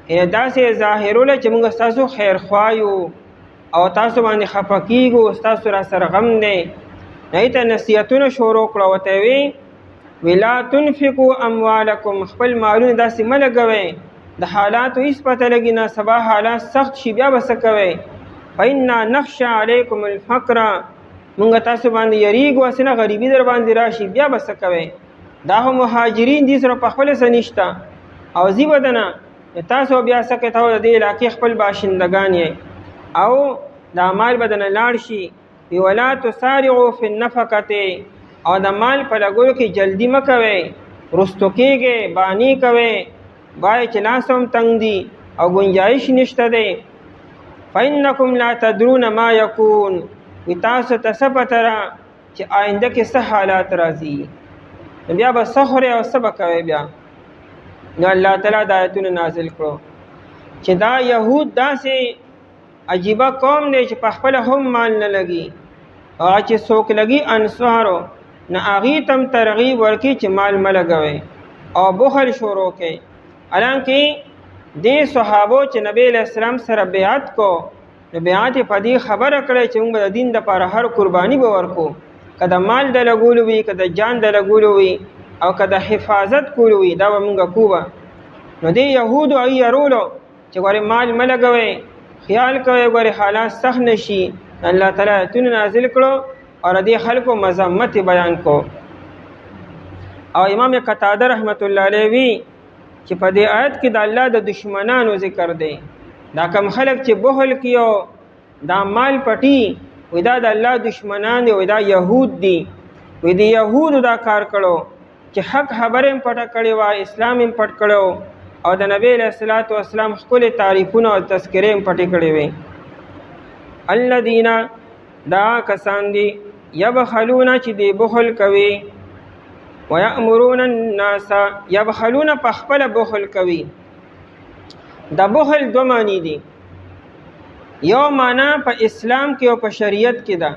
A: داسې ظاهرونه چې موږ ستاسو خیرخوا یو او تاسو باندې خفه کیږو، تاسو را سره غم دی. نو ته نصیحتونه شروع کړه، ورته وی لا تنفقوا اموالکم، خپل مالونه داسې مه لګوئ د حالاتو هېڅ پته لګي نه، سبا حالات سخت شي بیا به څه کوئ. فإنا نخشى علیکم الفقر، مونږ تاسو باندې یریږو هسې نه غریبي در باندې راشي بیا به څه کوئ. دا هم مهاجرین دي سره پخپله څه نشته او ځي به دنه تاسو بیا څه کوئ، تاسو د دې علاقې خپل باشندګان یې او دا مال به دنه لاړ شي. ولا تسارعوا فی النفقة، او د مال په لګولو کې جلدي مه کوئ، رستو کېږئ، بانی کوئ، بای چې لاس هم تنګ دي او گنجایش نشته دی. فإنکم لا تدرون ما یکون، وی تاسو ته څه پته ده چې آینده کې څه حالات راځي، نو بیا به څه خورئ او څه به کوئ بیا. نو الله تعالی دا آیتونه نازل کړو چې دا یهود داسې عجیبه قوم دی چې پخپله هم مال نه لګي، او چې څوک لګي انصارو نه هغې ته هم ترغیب ورکړي چې مال مه لګوئ او بخل شروع کړئ. حالانکه دې صحابو چې نبی علیہ السلام سره بیعت کو، نو بیعت په دې خبره کړی چې موږ د دین دپاره هر قرباني به ورکو، که د مال د لګولو وي، که د جان د لګولو وي، او که د حفاظت کولو وي، دا به موږ کوو. نو دې یهودو هغوی یرولو چې ګورې مال مه لګوئ، خیال کوئ ګورې حالات سخت نه شي. الله تعالی آیتونه نازل کړو اور دې خلکو مذمت بیان کو. او امام قتاده رحمت الله علیه وی چې په دې آیت کې د الله د دشمنانو ذکر دی. دا کم خلک چې بخل کیو، دا مال پټي، وی دا د الله دشمنان دی، وی دا یهود دی. وی د یهودو دا کار کړو چې حق خبره هم پټه کړې وه، اسلام هم پټ کړو، او د نبی علیہ الصلوۃ والسلام ښکلې تعریفونه او تذکرې هم پټې کړې وې. الذین، دا کسان دي، یبخلون چې دی بخل کوي، ویأمرون الناس، یبخلون په خپله بخل کوي. د بخل دو معنی دي، یو معنا په اسلام کې او په شریعت کې ده،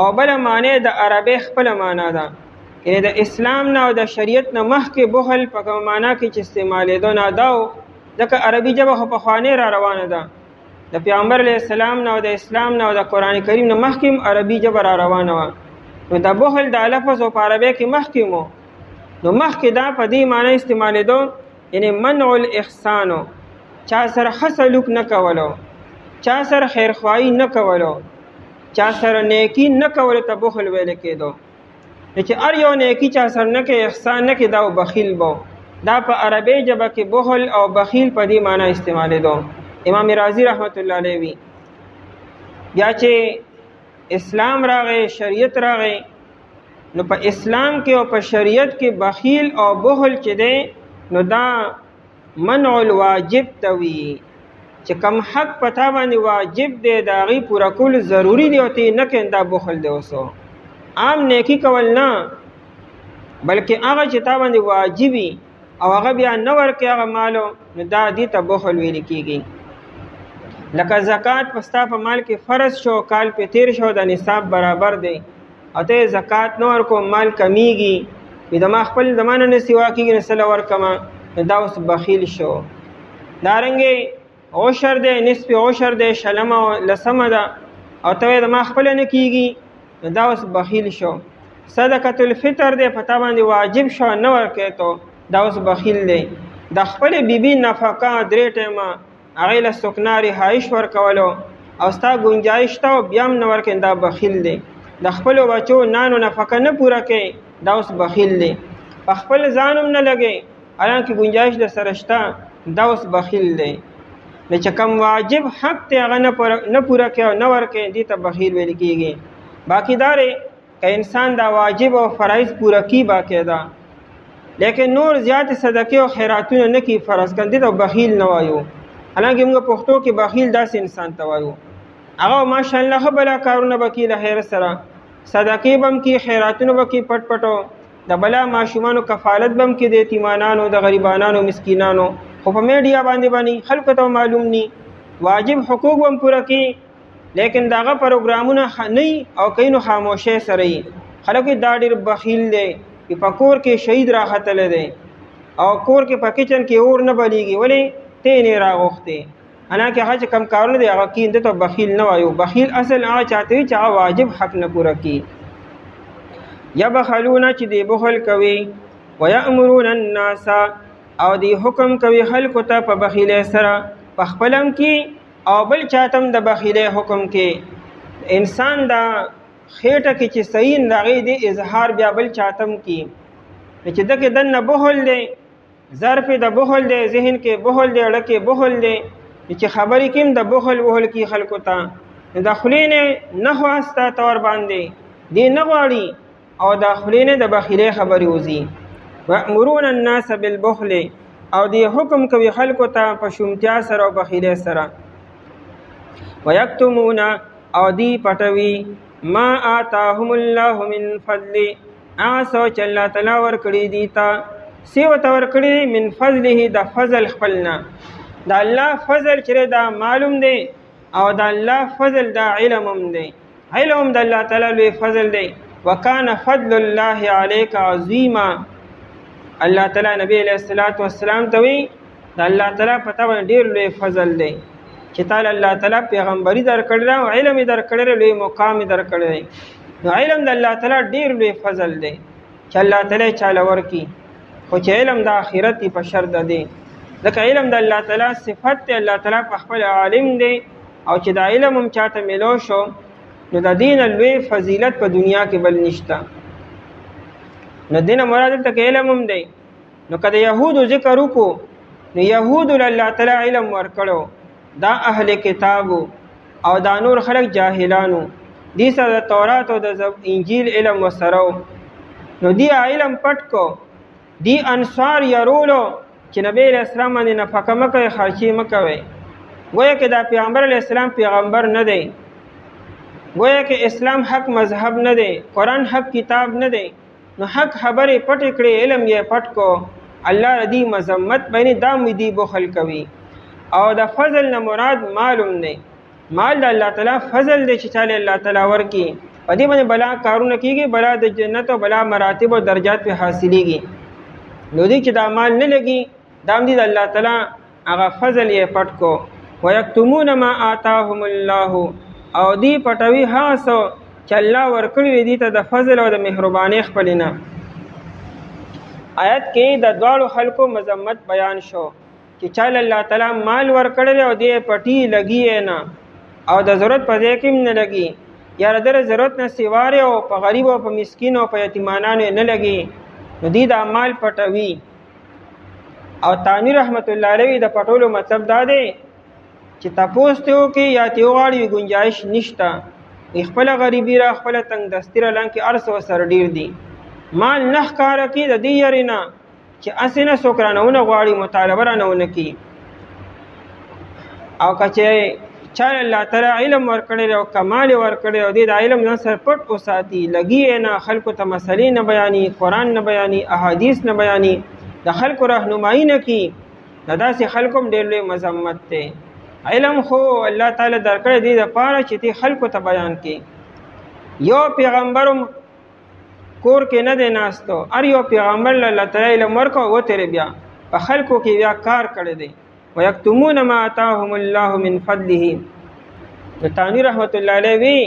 A: او بله معنی د عربی خپله معنا ده. یعنی د اسلام نه او د شریعت نه مخکې بخل په کومه معنا کې چې استعمالېدو نه ده، ځکه عربي ژبه خو پخوانۍ را روانه ده، د پیغمبر علیه السلام نه او د اسلام نه او د قرآن کریم نه مخکې هم عربي ژبه را روانه وه. نو د بخل د لفظ او په عربی کې مخکې مو، نو مخکې دا په دې معنی استعمالېدو، یعنی منع الاحسانو، چا سره ښه سلوک نه کولو، چا سره خیرخواهي نه کولو، چا سره نیکي نه کولو ته بخل ویل کېدو. چې هر یو نیکی چا سره نه کوي، احسان نه کوي، دا بخیل بو. دا په عربی ژبه کې بخل او بخیل په دې معنی استعمالېدو. امام رازی رحمت الله علیه وی بیا چې اسلام راغی، شریعت راغی، نو په اسلام کې او په شریعت کې بخیل او بخل چې دی، نو دا منع الواجب ته وي، چې کم حق پتا باندې واجب دی د هغې پوره کول ضروري دی او ته یې نه کوې، دا بخل دی. اوسو عام نیکی کول نه، بلکې هغه چې تا باندې واجبي او هغه بیا نه ورکې هغه مالو، نو دا دې ته بخل ویل کېږي. لکه زکات په ستا په مال کې فرض شو، کال په تیر شو، د نصاب برابر دی، او ته زکات نه ورکو، مال کمیږي، وي د ما خپل د ما نه سوا کېږي، نو څه له ورکمه، نو دا اوس بخیل شو. دارنګې عشر دی، نصف عشر دی، شلمه او لسمه ده، او ته وایې د ما خپله نه کېږي، نو دا اوس بخیل شو. صدقة الفطر دی، په تا باندې واجب شو، نه ورکې ته، دا اوس بخیل دی. د خپلې بیبي نفقه 3 ټیمه هغې له سکنا رهایش ورکولو او ستا ګنجایش شته او بیا هم نه ورکې، دا بخیل دی. د خپلو بچو نانو نفقه نه پوره کوي، دا اوس بخیل دی. په خپل ځان هم نه لګي، حالانکې ګنجایش د سره شته، دا اوس بخیل دی. نو چې کوم واجب حق دی هغه نه پوره کوي او نه ورکوي، دې ته بخیل ویل کېږي. باقی دا دی که انسان دا واجب او فرایض پوره کی باقاعده، لیکن نور زیات صدقې او خیراتونه نه کوي فرض کړه، دې ته بخیل نه وایو. حالانکې موږ پښتو کې بخیل داسې انسان ته وایو، هغه ماشاءالله ښه بلا کارونه به کوي له خیر سره، صدقې به هم کوي، خیراتونه به کوي پټ پټو، د بلا ماشومانو کفالت به هم کوي، د یتیمانانو، د غریبانانو، مسکینانو، خو په میډیا باندې خلکو ته معلوم ني. واجب حقوق به هم پوره کوي، لیکن داغه پروګرامونه نه او کینو خاموشه سره یي. خلکو دا ډېر بخیل دی، په کور کې شهید راختلی دی او کور کې په کچن کې اور نه بلیږي، ولې ته نه راغوښتې، حالانکه هغه چې کم کارونه دی هغه کین ته بخیل نه وایو. بخیل اصل هغه چاته وي چې هغه واجب حق نه پوره کی. یبخلون چې دی بخل کوي، ويأمرون الناس او دی حکم کوي خلکو ته په بخیلۍ سره، په خپلم کې او بل چاتم د بخیلۍ حکم کې. انسان دا خېټه کې چې صحیح د هغې د اظهار بیا بل چاتم کې چې دکې دننه بخل دی، ظرف د بخل دی، ذهن کې بخل دی، اړه کې بخل دی، چې خبرې کې هم د بخل وهل کې خلکو ته د خولې نه نه خواسته طور باندې دی نه غواړي او د خولې نه د بخیلۍ خبرې وځي. وَيَأْمُرُونَ النَّاسَ بِالْبُخْلِ او دی حکم کوي خلکو ته په شومتیا سره او بخیلۍ سره. وَيَكْتُمُونَ او دی پټوي ما آتاهم الله من فضل هغه څه چې الله تعالی ورکړي دي ته، څه ورته ورکړي من فضله د فضل خپلنا. د الله فضل چې دا معلوم دی او د الله فضل دا علم هم دی. علم د الله تعالی لوی فضل دی. وکانه فضل الله علیک عظیما. الله تعالی نبی علیہ الصلوۃ والسلام ته وی د الله تعالی په تا باندې ډیر لوی فضل دی چې تعالی الله تعالی پیغمبري درکړل او علم درکړل، لوی مقام درکړل. نو علم د الله تعالی ډیر لوی فضل دی چې الله تعالی چاله ورکی، خو چې علم د آخرت په شرط دی. ځکه علم د الله تعالی صفت دی، الله تعالی په خپل عالم دی او چې دا علم هم چاته ملو شو نو د دین لوی فضیلت په دنیا کې بل نشته. نو دینه مراد ته علم هم دی. نو کله يهودو ذکر وکړو نو يهودو الله تعالی علم ورکړو، دا اهل کتابو او دا نور خلق جاهلانو، دی سره تورات او د انجیل علم وسرو. نو دی علم پټ کو، دی انصار یرولو چې نبی علیہ السلام باندې نفقه مکوي، خرچي مکوي. گویا کې دا پیغمبر علیہ السلام پیغمبر نه دی، گویا کې اسلام حق مذهب نه دی، قرآن حق کتاب نه دی. نو حق خبرې پټ کړي، علم یې پټ کو. الله ردی مذمت بیني دام دی بخل کوي. او د فضل نه مراد معلوم دی. مال د الله تعالی فضل دی چې چاله الله تعالی ورکی. په دې باندې بلا کارونه کیږي، بلا د جنت او بلا مراتب او درجات په حاصلېږي. نو دې چې دا مال نه لګي دام دې د الله تعالی هغه فضل یې پټ کو. ويكتمون ما آتاهم الله او دی پټوي هاسو چې الله ورکړي دي ته د فضل او د مهرباني خپلنا. آیت کې د دواړو خلکو مذمت بیان شو چې چاله الله تعالی مال ورکړي او دی پټي لګي نه او د ضرورت په ځای کې نه لګي، یا در ضرورت نه سیواره او په غریب او په مسکین او په یتیمانانو نه لګي، نو دی دا مال پټوي. او تانی رحمت الله علیه د پټولو مطلب دا دی چې تاسو ته کې یا ته غواړي گنجائش نشته، خپل غریبی را خپل تنگ دستی را لان کې ارس و سر ډیر دي، مال نه کار کې د دې یرینا چې اسنه سوکرانونه غواړي مطالبه رانهونه کی. او کچې چا الله تعالی علم ورکړي او کمال ورکړي او دې د علم نه سر پټ اوساتي لګي نه خلکو ته مسلې نه بیانې، قران نه بیانې، احادیث نه بیانې، د خلکو راهنمایي نه کی، داسې خلکو ډېر لوی مذمت ته. علم خو الله تعالی درکړی دی د پاره چې تی خلکو ته بیان کی. یو پیغمبرم کور کې نه دی ناستو، ار یو پیغمبر الله تعالی علم ورکو و تیرې بیا په خلکو کې بیا کار کړی دی. ويكتمون ما آتاهم الله من فضله. تانی رحمت الله علیه وی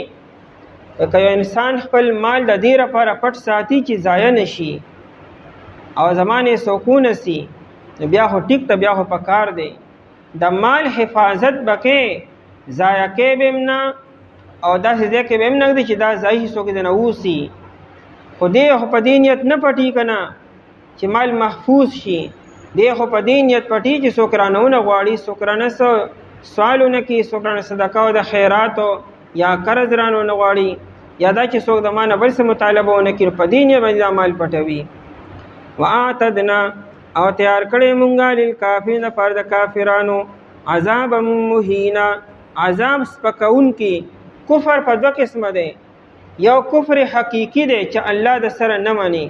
A: که انسان خپل مال د دې لپاره پټ ساتي چې ضایع نشي او زمانه سکون سي، بیا هو ټیک ته بیا هو پکار دی. د مال حفاظت بکې ضایع کې بمنا او داسې دې کې بم نه دي چې دا ضایع سو کې نه وسی. خو دې خو په دې نیت نه پټي کنا چې مال محفوظ شي، دې خو په دې نیت پټي چې سوکرانونه غواړي، سوکرانه سوالونه کې، سوکرانه صدقه او د خیرات یا قرض رانو نه غواړي، یا دا چې څوک د مانه بل څه مطالبه ونه کړي، په دې نیت باندې مال پټوي. واعتدنا او تیار کړی مونږه للکافرین پر د کافرانو عذاب مهینا، عذاب سپکون کی. کفر په دوه قسمه دی، یو کفر حقیقی دی چې الله د سره نه مانی،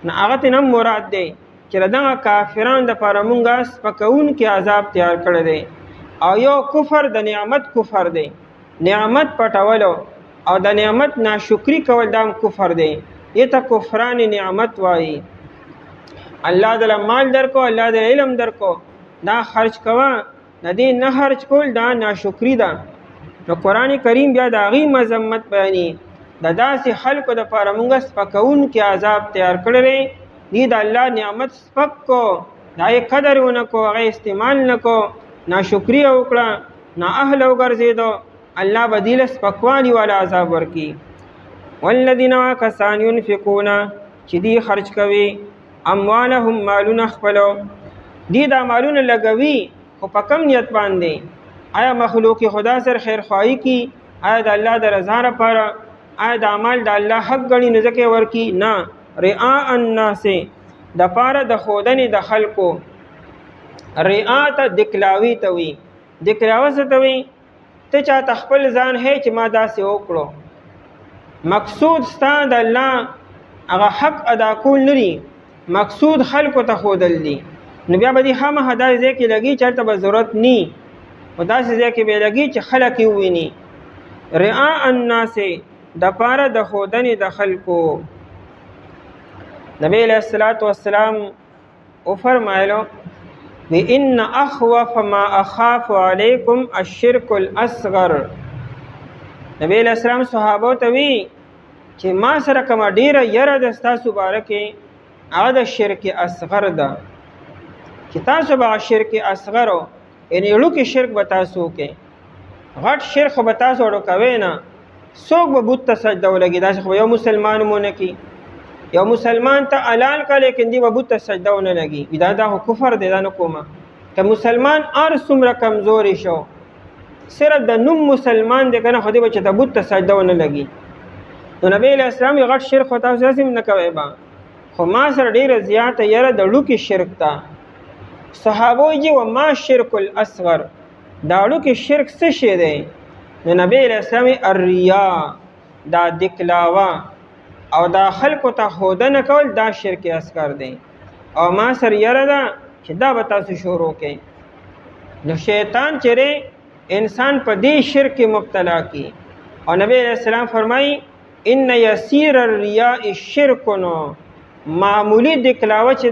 A: نه هغه ته مراد دی چې دغه کافرانو د پر مونږه سپکون کی عذاب تیار کړی دی. او یو کفر د نعمت کفر دی، نعمت پټولو او د نعمت ناشکری کول دام کفر دی. ایته کفران نعمت وایي. الله دل مال درکو، الله دل علم درکو، دا خرج کوا، د دې نه خرج کول دا ناشکری ده. نو قرآن کریم بیا د هغې مذمت بیانوي. د داسې خلکو دپاره موږ سپکوونکي عذاب تیار کړی دی. د الله نعمت سپک کو، د هغې قدر ونه کو، هغه استعمال نه کو، ناشکري وکړه، نااهله وګرځېدو، الله به دې له سپکوالي والا عذاب ورکړي. والذین کسان ينفقون چې دی خرج کوي اموالهم مالونه خپلو، دی دا مالونه لګوي خو په کم نیت باندې؟ آیا مخلوق خدا سره خیرخواهي کی؟ آیا د الله د رضا لپاره؟ آیا د اعمال د الله حق ګڼي نو ځکه ورکي؟ نه، رعاء الناس د پاره د ښودنې د خلکو. رعاء ته دکلاوي ته وي. دکلاوه څه ته وي؟ ته چاته خپل ځان هی چې ما داسې وکړو. مقصود ستا د الله هغه حق ادا کول لري، مقصود خلکو ته ښودل دي. نو بیا به دې خامخا داسې ځای کې لګي چې هلته به ضرورت نی، خو داسې ځای کې به لګي چې خلک یې وویني. رعاء الناس د پاره د ښودنې د خلکو. نبی علیہ الصلوۃ والسلام وفرمایلو ان اخوف ما اخاف علیکم الشرک الاصغر. نبی علیہ السلام صحابو ته وی چې ما سره کومه ډیره یره د ستاسو باره کې هغه د شرک اصغر ده. چې تاسو به شرک اصغر یعنې وړوکې شرک به تاسو وکړئ، غټ شرک به تاسو وړوکوئ نه. څوک به بت ته سجده ولګي؟ داسې خو یو مسلمان هم ونه کړي. یو مسلمان ته حلال کا لیکن دی به بت ته سجده ونه لګي. دا خو کفر دی، دا نه کومه. که مسلمان هر څومره کمزوري شو، صرف د نوم مسلمان دی که نه، خو دی به چې ته بت ته سجده ونه لګي. نو نبی علیہ السلام غټ شرک خو تاسو داسې نه کوئ به، خو ما سره ډېره زیاته یره د وړوکې شرک ته. صحابه وایي و ما شرک الاصغر، دا وړوکې شرک څه شی دی؟ نو نبی علیہ السلام الریا، دا دکلاوه او دا خلکو ته ښودنه کول، دا شرک اصغر دی. او ما سره یره ده چې دا به تاسو شروع کړئ. نو شیطان چیرې انسان په دې شرک مبتلا کی. او نبی علیہ السلام فرمایي ان یسیر الریاء شرکن، معمولی دکلاوه چې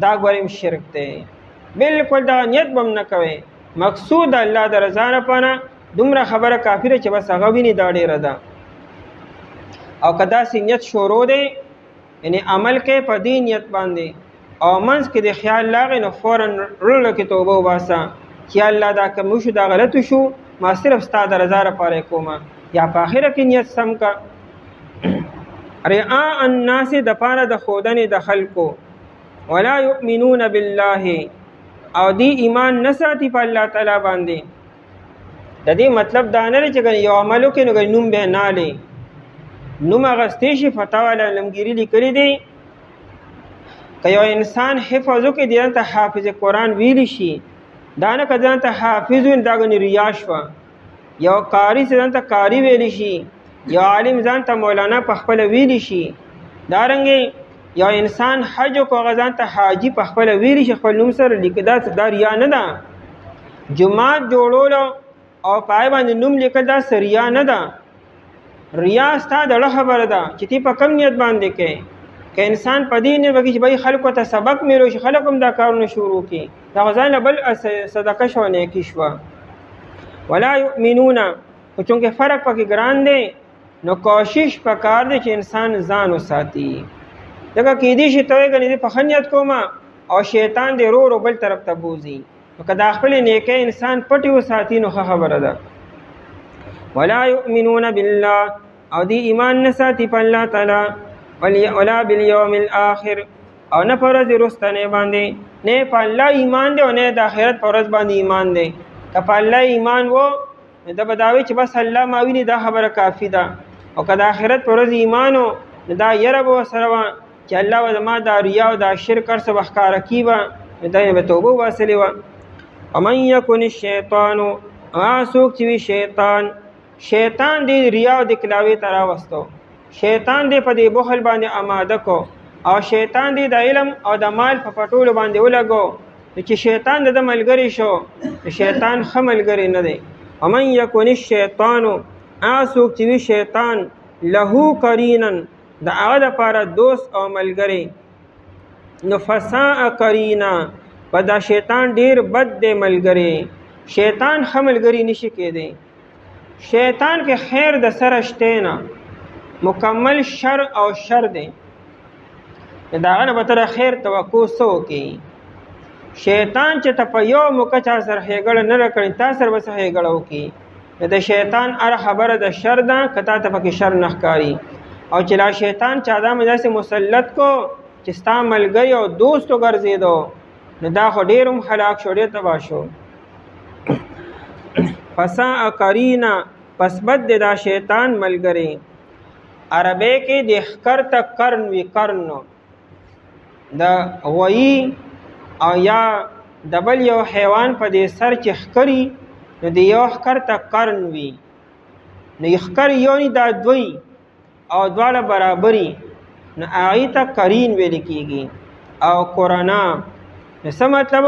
A: دا ګوریم شرک دی. بالکل دا نیت به هم نه کوئ، مقصود الله د رضا لپاره دومره خبره کافره چې بس هغه ویني دا ډېره ده. او که داسې نیت شروع دی یعنی عمل کوي په دې نیت باندې او منځ کې د خیال لاغې، نو فوراً رړه کې توبه وباسه چې الله دا که موږ دا غلطو شو، ما صرف ستا د رضا لپاره کومه. یا په آخره کې نیت سم کا. رعاء الناس د پاره د ښودنې د خلکو. ولا یؤمنون بالله، او دی ایمان نه ساتي په الله تعالی باندې. د دې مطلب دا نه دی چې یو عمل وکړي نو نوم به نه لې، نوم اخیستی شي. فتاوی علمګیري لیکلي دی که یو انسان حفظ وکړي دې ته حافظ قرآن ویلی شي، دا نه که ځان ته حافظ وي دا ګنې ریا شوه. یو قاري ځان ته قاري ویلی شي، یو عالم ځان ته مولانا په خپله ویلی شي. دارنګې یو انسان حج وکړو هغه ځان ته حاجي په خپله ویلی شي، خپل نوم سره لیکي. دا ریا نه ده. جومات جوړولو او پای باندې نوم لیکل دا ریا نه ده. ریا ستا د زړه خبره ده چې تی په کم نیت باندې کوې. که انسان په دې نه وکړي چې بھائی خلکو ته سبق میلو شي، خلک هم دا کارونه شروع کړي، دا ځان له بل صدقه شوه، نیکي شوه. ولا یؤمنون، خو چونکې فرق پکې ګران دی نو کوشش پکار دی چې انسان ځان وساتي. ځکه کیدای شي ته وایې که نه په ښه نیت کومه او شیطان دې رو رو بل طرف ته بوځي. نو که دا خپلې نیکۍ انسان پټې وساتي نو ښه خبره ده. ولا یؤمنون بالله، او دی ایمان نه ساتي په الله تعالی. ولا بالیوم الاخر، او نه په ورځ وروستنۍ باندې. نه په الله ایمان دی او نه د آخرت په ورځ باندې ایمان دی. که په الله ایمان و نو دا به دا وایي چې بس الله ما ویني، دا خبره کافي ده. او که د آخرت په ورځ ایمان و نو دا یره به ورسره وه چې الله به زما دا ریا او دا شرک هر څه به ښکاره کي به، نو دا یې به توبه وباسلې وه. ومن یکن الشیطان، هغه څوک چې وي شیطان دې ریا او دکلاوې ته راوستو، شیطان دې په دې بخل باندې آماده کو، او شیطان دې د علم او د مال په پټولو باندې ولګو. چې شیطان د ملګری شو، شیطان ښه ملګری نه دی. ومن یکن الشیطان، هغه څوک چې وي شیطان له قرینا، د هغه لپاره دوست او ملګری. نو فساء قرینا، په دا شیطان ډیر بد دی ملګری. شیطان خملګری نشي کېدی. شیطان کې خیر د سره شته نه، مکمل شر او شر دی. داغه نه به خیر توقع سو کې. شیطان چې ته په یو موقع چا سره ښېګړه نه راکړي، تا سره به څه ښېګړه وکړي. د شیطان هر خبره د شر ده که تا ته پکې شر نه ښکاري. او چې لا شیطان چا دا داسې مسلط کو چې ستا ملګری او دوست وګرځېدو، نو دا خو ډېر هم هلاک شو، ډېر تباه شو. فساء قرینا، پس بد دی دا شیطان ملګری. عربی کې د ښکر ته قرن وي، قرن د غویي او یا د بل یو حیوان په دې سر چې ښکري، نو د یو ښکر ته قرن وي. نو ښکر یو نه دا دوی او دواړه برابري، نو هغې ته قرین ویل کېږي. او قرنا نو څه مطلب؟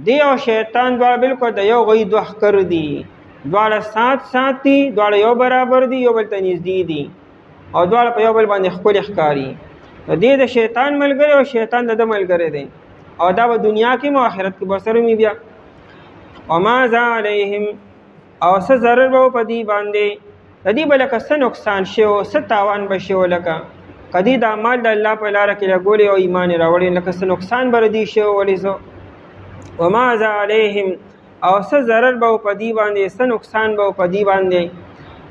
A: دی او شیطان دواړه بالکل د یو غوی دوه ښکر دي، دواړه سات دي، دواړه یو برابر دي، یو بل ته نږدې دي او دواړه په یو بل باندې ښکلي ښکاري. نو دی د شیطان ملګری او شیطان د ده ملګری دی، او دا به دنیا کې او آخرت کې به سره وي. بیا وماذا علیهم، او څه ضرر به په دې باندې، د دې به لکه څه نقصان شوی، څه تاوان به شوی، لکه کدی دا مال د الله په لاره کې لګولې او ایمان یې راوړی، لکه څه نقصان به دې شوی. ولې څه وماذا علیهم، او څه ضرر به په دې باندې، څه نقصان به په دې باندې.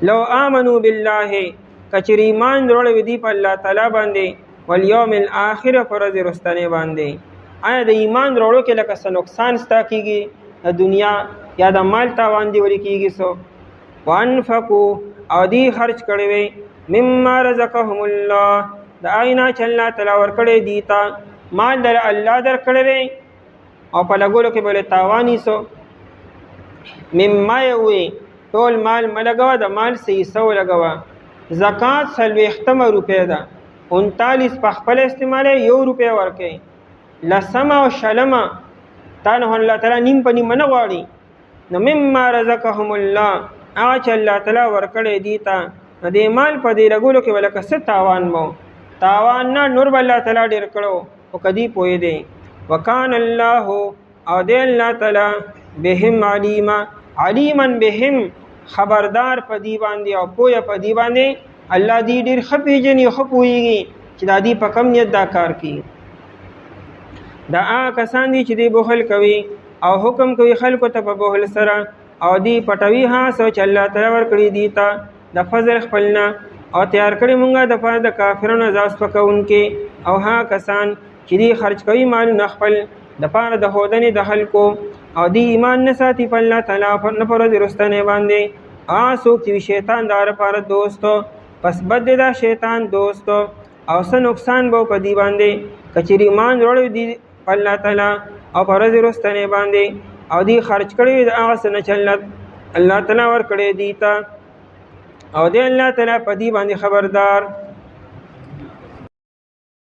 A: لو آمنوا بالله، کچر ایمان وروړی دی په الله تعالی باندې، والیوم الاخر، په ورځ رستنې باندې. آیا د ایمان وروړو کې لکه څه نقصان ستا کېږي د دنیا یا د مال تاوان دی ولې کېږي څو. وانفقوا، او دی خرچ کړی وي، مما رزقهم الله، د آینا چې الله تعالی ورکړی دی ته. مال در الله درکړی دی او په لګولو کې بلې تاوانی سو. مما یې وي ټول مال ملګوه، د مال څه حصه ولګوه. زکات 40 روپۍ ده، 39 په خپل استعمالی، 1 روپۍ ورکوي. لسمه او شلمه تا نه الله تعالی نیم په نیمه نه غواړي. نو مما رزقهم الله، هغه چې الله تعالی ورکړی دی ته، نو دې مال په دې لګولو کې به لکه څه تاوان مو، تاوان نه نور به الله تعالی ډېر کړو، خو کدی پوهېدی. وکان الله، او دی الله تعالی بهم علیما، علیما بهم، خبردار په دې باندې او پوهه په دې باندې. الله دې ډېر ښه پېژني، ښه پوهېږي چې دا دې په کم نیت دا کار کوي. دا هغه کسان دي چې دی بخل کوي او حکم کوي خلکو ته په بخل سره، او دی پټوي ها څه چې الله تعالی ورکړي دي ته د فضل خپلنا، او تیار کړي مونږه د پاره د کافرانو عذاب سپکونکي. او ها کسان چې دی خرج کوي مالونه خپل د پاره د ښودنې د خلکو، او دی ایمان نه ساتي په الله تعالی نه په ورځ رستنې باندې. هغه څوک چې شیطان د هغه لپاره دوستو، پس بد دی دا شیطان دوستو. او څه نقصان به په دې باندې که چېرې ایمان وروړی دی په الله تعالی او په ورځ رستنې باندې، او دی خرج کړي د هغه څه نه چې الله تعالی ورکړی دی ته، او دی الله تعالی په دې باندې خبردار.